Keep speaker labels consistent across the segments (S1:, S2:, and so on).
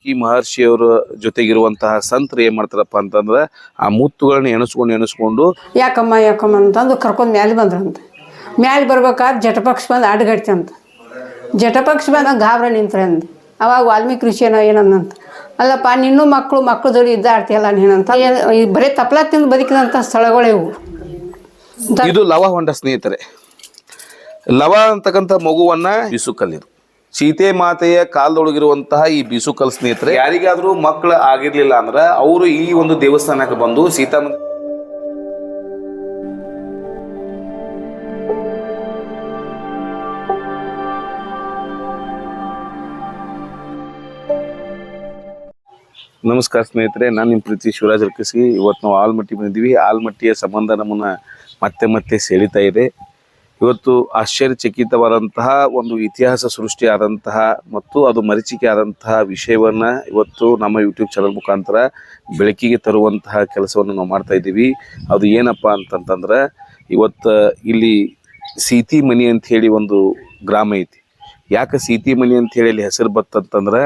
S1: ವಾಲ್ಮೀಕಿ ಮಹರ್ಷಿಯವರ ಜೊತೆಗಿರುವಂತಹ ಸಂತರು ಏನ್ ಮಾಡ್ತಾರಪ್ಪ ಅಂತಂದ್ರೆ ಆ ಮುತ್ತುಗಳನ್ನ ಎಣಿಸ್ಕೊಂಡು
S2: ಯಾಕಮ್ಮ ಅಂತಂದು ಕರ್ಕೊಂಡು ಮ್ಯಾಲೆ ಬಂದ್ರಂತ. ಮ್ಯಾಲೆ ಬರ್ಬೇಕಾದ್ರೆ ಜಟಪಕ್ಷ ಬಂದು ಅಡ್ಗಡ್ತಂತ. ಜಟಪಕ್ಷ ಬಂದಾಗ ಗಾಬ್ರ ನಿಂತ್ರಂದ. ಅವಾಗ ವಾಲ್ಮೀಕಿ ಋಷಿ ಏನಂದಂತ, ಅಲ್ಲಪ್ಪ ನಿನ್ನೂ ಮಕ್ಕಳು ಜೋಡಿ ಇದ್ದಾಡ್ತೀಯಲ್ಲ ನೀನಂತ. ಬರೀ ತಪ್ಪಲ ತಿಂದು ಬದುಕಿದಂಥ ಸ್ಥಳಗಳೇ ಇವು.
S1: ಇದು ಲವ ಹೊಂಡ ಸ್ನೇಹಿತರೆ. ಲವ ಅಂತಕ್ಕಂಥ ಮಗುವನ್ನ ಬಿಸುಕಲ್ಲಿದು ಸೀತೆ ಮಾತೆಯ ಕಾಲದೊಳಗಿರುವಂತಹ ಈ ಬಿಸುಕಲ್ ಸ್ನೇಹಿತರೆ. ಯಾರಿಗಾದ್ರೂ ಮಕ್ಕಳು ಆಗಿರ್ಲಿಲ್ಲ ಅಂದ್ರ ಅವರು ಈ ಒಂದು ದೇವಸ್ಥಾನಕ್ಕೆ ಬಂದು ಸೀತಾ ನಮಸ್ಕಾರ ಸ್ನೇಹಿತರೆ, ನಾನು ನಿಮ್ಮ ಪ್ರೀತಿ ಶಿವರಾಜ್ ಅರ್ಕಸಿ. ಇವತ್ತು ನಾವು ಆಲ್ಮಟ್ಟಿ ಬಂದಿದ್ದೀವಿ. ಆಲ್ಮಟ್ಟಿಯ ಸಂಬಂಧ ನಮ್ಮನ್ನ ಮತ್ತೆ ಸೆಳೀತಾ ಇದೆ. ಇವತ್ತು ಆಶ್ಚರ್ಯಚಕಿತವಾದಂತಹ ಒಂದು ಇತಿಹಾಸ ಸೃಷ್ಟಿ ಆದಂತಹ ಮತ್ತು ಅದು ಮರೀಚಿಕೆ ಆದಂತಹ ವಿಷಯವನ್ನ ಇವತ್ತು ನಮ್ಮ ಯೂಟ್ಯೂಬ್ ಚಾನಲ್ ಮುಖಾಂತರ ಬೆಳಕಿಗೆ ತರುವಂತಹ ಕೆಲಸವನ್ನು ನಾವು ಮಾಡ್ತಾ ಇದ್ದೀವಿ. ಅದು ಏನಪ್ಪ ಅಂತಂತಂದ್ರೆ, ಇವತ್ತು ಇಲ್ಲಿ ಸೀತಿ ಮನಿ ಅಂತ ಹೇಳಿ ಒಂದು ಗ್ರಾಮ ಐತಿ. ಯಾಕೆ ಸೀತಿ ಮನಿ ಅಂತ ಹೇಳಿ ಅಲ್ಲಿ ಹೆಸರು ಬತ್ತಂತಂದ್ರೆ,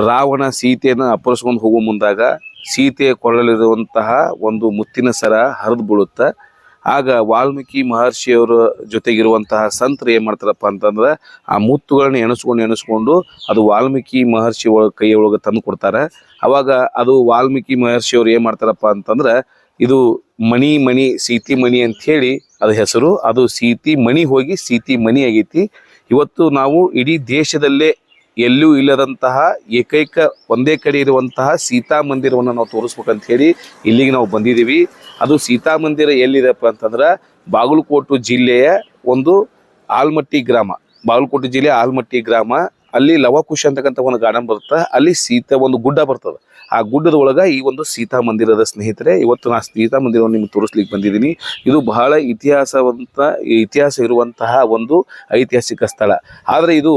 S1: ರಾವಣ ಸೀತೆಯನ್ನು ಅಪಹರಿಸ್ಕೊಂಡು ಹೋಗೋ ಮುಂದಾಗ ಸೀತೆಯ ಕೊರಳಲ್ಲಿರುವಂತಹ ಒಂದು ಮುತ್ತಿನ ಸರ ಹರಿದು ಬೀಳುತ್ತೆ. ಆಗ ವಾಲ್ಮೀಕಿ ಮಹರ್ಷಿಯವರ ಜೊತೆಗಿರುವಂತಹ ಸಂತರು ಏನ್ ಮಾಡ್ತಾರಪ್ಪ ಅಂತಂದ್ರೆ ಆ ಮುತ್ತುಗಳನ್ನ ಎಣಿಸ್ಕೊಂಡು ಅದು ವಾಲ್ಮೀಕಿ ಮಹರ್ಷಿ ಕೈ ಒಳಗೆ ತಂದು ಕೊಡ್ತಾರೆ. ಅವಾಗ ಅದು ವಾಲ್ಮೀಕಿ ಮಹರ್ಷಿಯವ್ರು ಏನ್ ಮಾಡ್ತಾರಪ್ಪ ಅಂತಂದ್ರೆ, ಇದು ಮಣಿ ಸೀತಿ ಮಣಿ ಅಂತ ಹೇಳಿ ಅದು ಹೆಸರು. ಅದು ಸೀತಿ ಮಣಿ ಹೋಗಿ ಸೀತಿ ಮಣಿ ಆಗೈತಿ. ಇವತ್ತು ನಾವು ಇಡೀ ದೇಶದಲ್ಲೇ ಎಲ್ಲೂ ಇಲ್ಲದಂತಹ ಏಕೈಕ ಒಂದೇ ಕಡೆ ಇರುವಂತಹ ಸೀತಾ ಮಂದಿರವನ್ನು ನಾವು ತೋರಿಸ್ಬೇಕಂತ ಹೇಳಿ ಇಲ್ಲಿಗೆ ನಾವು ಬಂದಿದ್ದೀವಿ. ಅದು ಸೀತಾ ಮಂದಿರ ಎಲ್ಲಿದೆಪ್ಪ ಅಂತಂದ್ರೆ ಬಾಗಲಕೋಟೆ ಜಿಲ್ಲೆಯ ಒಂದು ಆಲ್ಮಟ್ಟಿ ಗ್ರಾಮ. ಬಾಗಲಕೋಟೆ ಜಿಲ್ಲೆ ಆಲ್ಮಟ್ಟಿ ಗ್ರಾಮ. ಅಲ್ಲಿ ಲವಕುಶ ಅಂತಕ್ಕಂಥ ಒಂದು ಗಾರ್ಡನ್ ಬರುತ್ತೆ. ಅಲ್ಲಿ ಸೀತಾ ಒಂದು ಗುಡ್ಡ ಬರ್ತದೆ. ಆ ಗುಡ್ಡದ ಒಳಗ ಈ ಒಂದು ಸೀತಾ ಮಂದಿರದ ಸ್ನೇಹಿತರೆ. ಇವತ್ತು ನಾ ಸೀತಾ ಮಂದಿರವನ್ನು ನಿಮ್ಗೆ ತೋರಿಸ್ಲಿಕ್ಕೆ ಬಂದಿದ್ದೀನಿ. ಇದು ಬಹಳ ಇತಿಹಾಸ ಇರುವಂತಹ ಒಂದು ಐತಿಹಾಸಿಕ ಸ್ಥಳ. ಆದರೆ ಇದು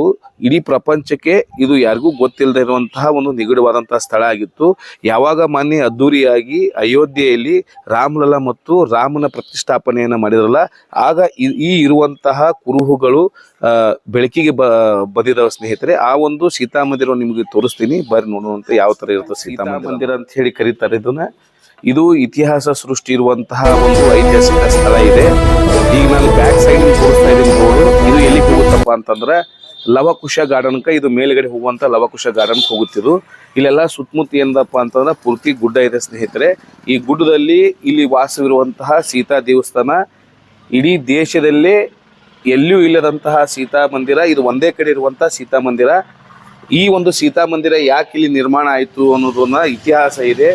S1: ಇಡೀ ಪ್ರಪಂಚಕ್ಕೆ ಇದು ಯಾರಿಗೂ ಗೊತ್ತಿಲ್ಲದೆ ಇರುವಂತಹ ಒಂದು ನಿಗೂಢವಾದಂತಹ ಸ್ಥಳ ಆಗಿತ್ತು. ಯಾವಾಗ ಮೊನ್ನೆ ಅದ್ದೂರಿಯಾಗಿ ಅಯೋಧ್ಯೆಯಲ್ಲಿ ರಾಮಲಲ್ಲ ಮತ್ತು ರಾಮನ ಪ್ರತಿಷ್ಠಾಪನೆಯನ್ನು ಮಾಡಿದ್ರಲ್ಲ, ಆಗ ಈ ಇರುವಂತಹ ಕುರುಹುಗಳು ಬೆಳಕಿಗೆ ಬಂದಿದ್ದಾವ ಸ್ನೇಹಿತರೆ. ಆ ಒಂದು ಸೀತಾ ಮಂದಿರವನ್ನು ನಿಮಗೆ ತೋರಿಸ್ತೀನಿ, ಬರ್ರಿ ನೋಡುವಂತ ಯಾವ ತರ ಇರುತ್ತೆ ಸೀತಾ ಮಂದಿರ ಅಂತ ಹೇಳಿ ಕರೀತಾರೆ ಇದನ್ನ. ಇದು ಇತಿಹಾಸ ಸೃಷ್ಟಿ ಇರುವಂತಹ ಒಂದು ಐತಿಹಾಸಿಕ ಸ್ಥಳ ಇದೆ. ಈಗ ನಾನು ಬ್ಯಾಕ್ ಸೈಡ್ ತೋರಿಸ್ತಾ ಇದ್ದೀನಿ ನೋಡು. ಇದು ಎಲ್ಲಿಗೆ ಹೋಗುತ್ತಪ್ಪ ಅಂತಂದ್ರೆ ಲವಕುಶ ಗಾರ್ಡನ್ಕ. ಇದು ಮೇಲ್ಗಡೆ ಹೋಗುವಂತ ಲವಕುಶ ಗಾರ್ಡನ್ ಹೋಗುತ್ತಿದ್ದು. ಇಲ್ಲೆಲ್ಲ ಸುತ್ತಮುತ್ತ ಏನಪ್ಪ ಅಂತಂದ್ರೆ ಪೂರ್ತಿ ಗುಡ್ಡ ಇದೆ ಸ್ನೇಹಿತರೆ. ಈ ಗುಡ್ಡದಲ್ಲಿ ಇಲ್ಲಿ ವಾಸವಿರುವಂತಹ ಸೀತಾ ದೇವಸ್ಥಾನ. ಇಡೀ ದೇಶದಲ್ಲೇ ಎಲ್ಲೂ ಇಲ್ಲದಂತಹ ಸೀತಾ ಮಂದಿರ. ಇದು ಒಂದೇ ಕಡೆ ಇರುವಂತಹ ಸೀತಾ ಮಂದಿರ. ಈ ಒಂದು ಸೀತಾ ಮಂದಿರ ಯಾಕೆ ಇಲ್ಲಿ ನಿರ್ಮಾಣ ಆಯಿತು ಅನ್ನೋದನ್ನ ಇತಿಹಾಸ ಇದೆ.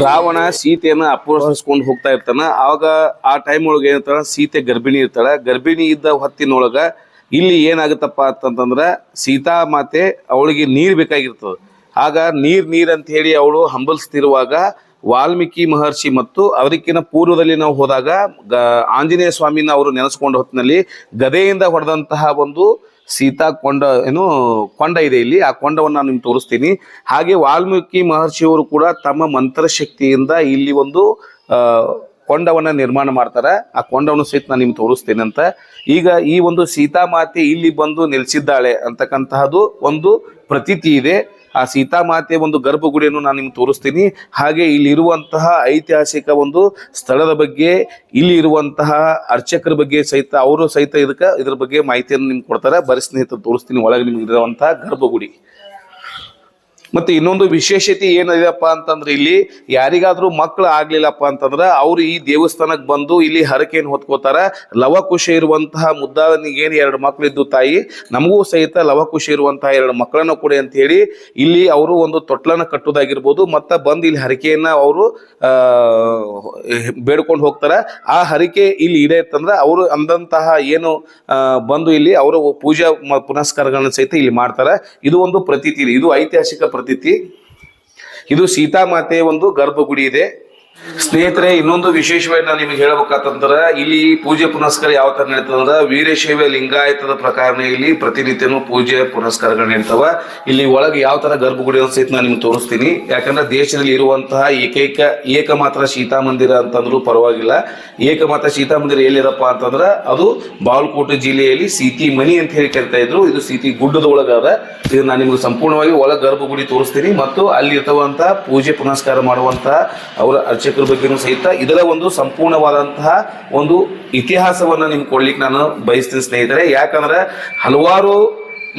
S1: ರಾವಣ ಸೀತೆಯನ್ನ ಅಪಹರಿಸ್ಕೊಂಡು ಹೋಗ್ತಾ ಇರ್ತಾನ. ಆವಾಗ ಆ ಟೈಮ್ ಒಳಗೆ ಏನಂತಾರ, ಸೀತೆ ಗರ್ಭಿಣಿ ಇರ್ತಾಳ. ಗರ್ಭಿಣಿ ಇದ್ದ ಹೊತ್ತಿನೊಳಗ ಇಲ್ಲಿ ಏನಾಗುತ್ತಪ್ಪ ಅಂತಂದ್ರ, ಸೀತಾ ಮಾತೆ ಅವಳಿಗೆ ನೀರ್ ಬೇಕಾಗಿರ್ತದ. ಆಗ ನೀರ್ ಅಂತ ಹೇಳಿ ಅವಳು ಹಂಬಲಿಸ್ತಿರುವಾಗ ವಾಲ್ಮೀಕಿ ಮಹರ್ಷಿ ಮತ್ತು ಅವರಿಗಿನ ಪೂರ್ವದಲ್ಲಿ ನಾವು ಹೋದಾಗ ಆಂಜನೇಯ ಸ್ವಾಮಿನ ಅವರು ನೆನೆಸ್ಕೊಂಡ ಹೊತ್ತಿನಲ್ಲಿ ಗದೆಯಿಂದ ಹೊಡೆದಂತಹ ಒಂದು ಸೀತಾ ಕೊಂಡ ಇದೆ ಇಲ್ಲಿ. ಆ ಕೊಂಡವನ್ನು ನಾನು ನಿಮ್ಗೆ ತೋರಿಸ್ತೀನಿ. ಹಾಗೆ ವಾಲ್ಮೀಕಿ ಮಹರ್ಷಿಯವರು ಕೂಡ ತಮ್ಮ ಮಂತ್ರಶಕ್ತಿಯಿಂದ ಇಲ್ಲಿ ಒಂದು ಕೊಂಡವನ್ನ ನಿರ್ಮಾಣ ಮಾಡ್ತಾರೆ. ಆ ಕೊಂಡವನ್ನು ಸಹಿತ ನಾನು ನಿಮ್ಗೆ ತೋರಿಸ್ತೇನೆ ಅಂತ. ಈಗ ಈ ಒಂದು ಸೀತಾ ಮಾತೆ ಇಲ್ಲಿ ಬಂದು ನೆಲೆಸಿದ್ದಾಳೆ ಅಂತಕ್ಕಂತಹದ್ದು ಒಂದು ಪ್ರತೀತಿ ಇದೆ. ಆ ಸೀತಾ ಮಾತೆ ಒಂದು ಗರ್ಭಗುಡಿಯನ್ನು ನಾನು ನಿಮ್ಗೆ ತೋರಿಸ್ತೀನಿ. ಹಾಗೆ ಇಲ್ಲಿ ಇರುವಂತಹ ಐತಿಹಾಸಿಕ ಒಂದು ಸ್ಥಳದ ಬಗ್ಗೆ, ಇಲ್ಲಿ ಇರುವಂತಹ ಅರ್ಚಕರ ಬಗ್ಗೆ ಸಹಿತ ಅವರು ಸಹಿತ ಇದ್ರ ಬಗ್ಗೆ ಮಾಹಿತಿಯನ್ನು ನಿಮ್ಗೆ ಕೊಡ್ತಾರೆ. ಬರೀ ಸ್ನೇಹಿತರು ತೋರಿಸ್ತೀನಿ ಒಳಗೆ ನಿಮ್ಗೆ ಇರುವಂತಹ ಗರ್ಭಗುಡಿ. ಮತ್ತೆ ಇನ್ನೊಂದು ವಿಶೇಷತೆ ಏನಿದೆಪ್ಪ ಅಂತಂದ್ರೆ, ಇಲ್ಲಿ ಯಾರಿಗಾದ್ರೂ ಮಕ್ಕಳು ಆಗ್ಲಿಲ್ಲಪ್ಪ ಅಂತಂದ್ರ ಅವ್ರು ಈ ದೇವಸ್ಥಾನಕ್ಕೆ ಬಂದು ಇಲ್ಲಿ ಹರಕೆಯನ್ನು ಹೊತ್ಕೋತಾರ. ಲವಕುಶ ಇರುವಂತಹ ಮುದ್ದಾದನಿಗೇನು 2 ಮಕ್ಕಳು ಇದ್ದು ತಾಯಿ, ನಮಗೂ ಸಹಿತ ಲವಕುಶ ಇರುವಂತಹ 2 ಮಕ್ಕಳನ್ನ ಕೊಡಿ ಅಂತ ಹೇಳಿ ಇಲ್ಲಿ ಅವರು ಒಂದು ತೊಟ್ಲನ್ನ ಕಟ್ಟೋದಾಗಿರ್ಬೋದು, ಮತ್ತೆ ಬಂದು ಇಲ್ಲಿ ಹರಕೆಯನ್ನ ಅವರು ಬೇಡ್ಕೊಂಡು ಹೋಗ್ತಾರ. ಆ ಹರಕೆ ಇಲ್ಲಿ ಇಡೆ ಇತ್ತಂದ್ರೆ ಅವರು ಅಂದಂತಹ ಏನು ಬಂದು ಇಲ್ಲಿ ಅವರು ಪೂಜಾ ಪುನಸ್ಕಾರಗಳನ್ನ ಸಹಿತ ಇಲ್ಲಿ ಮಾಡ್ತಾರ. ಇದು ಒಂದು ಪ್ರತೀತಿ ಇದೆ. ಇದು ಐತಿಹಾಸಿಕ ಪ್ರತೀತಿ. ಇದು ಸೀತಾ ಮಾತೆ ಒಂದು ಗರ್ಭಗುಡಿ ಇದೆ. ಸ್ನೇಹಿತರೆ, ಇನ್ನೊಂದು ವಿಶೇಷವಾಗಿ ನಾನು ನಿಮಗೆ ಹೇಳ್ಬೇಕಂತಂದ್ರ ಇಲ್ಲಿ ಪೂಜೆ ಪುನಸ್ಕಾರ ಯಾವ ತರ ನಡೀತದಂದ್ರ ವೀರಶೈವ ಲಿಂಗಾಯತದ ಪ್ರಕಾರನೇ ಇಲ್ಲಿ ಪ್ರತಿನಿತ್ಯನೂ ಪೂಜೆ ಪುನಸ್ಕಾರಗಳು ನಡೀತಾವ. ಇಲ್ಲಿ ಒಳಗೆ ಯಾವ ತರ ಗರ್ಭಗುಡಿ ಅಂತ ಸಹಿತ ನಾನು ನಿಮ್ಗೆ ತೋರಿಸ್ತೀನಿ. ಯಾಕಂದ್ರೆ ದೇಶದಲ್ಲಿ ಇರುವಂತಹ ಏಕಮಾತ್ರ ಸೀತಾ ಮಂದಿರ ಅಂತಂದ್ರೂ ಪರವಾಗಿಲ್ಲ. ಏಕಮಾತ್ರ ಸೀತಾ ಮಂದಿರ ಎಲ್ಲಿರಪ್ಪ ಅಂತಂದ್ರ ಅದು ಬಾಗಲಕೋಟೆ ಜಿಲ್ಲೆಯಲ್ಲಿ ಸೀತಿ ಮನಿ ಅಂತ ಹೇಳಿ ಕರಿತಾ ಇದ್ರು. ಇದು ಸೀತಿ ಗುಡ್ಡದ ಒಳಗದ. ಇದು ನಾನು ನಿಮ್ಗೆ ಸಂಪೂರ್ಣವಾಗಿ ಒಳ ಗರ್ಭಗುಡಿ ತೋರಿಸ್ತೀನಿ ಮತ್ತು ಅಲ್ಲಿ ಇರ್ತವಂತ ಪೂಜೆ ಪುನಸ್ಕಾರ ಮಾಡುವಂತಹ ಅವರ ಅರ್ಚಕರ ಬಗ್ಗೆನೂ ಸಹಿತ ಇದರ ಒಂದು ಸಂಪೂರ್ಣವಾದಂತಹ ಒಂದು ಇತಿಹಾಸವನ್ನ ನಿಮ್ಗೆ ಕೊಡ್ಲಿಕ್ಕೆ ನಾನು ಬಯಸ್ತೀನಿ ಸ್ನೇಹಿತರೆ. ಯಾಕಂದ್ರೆ ಹಲವಾರು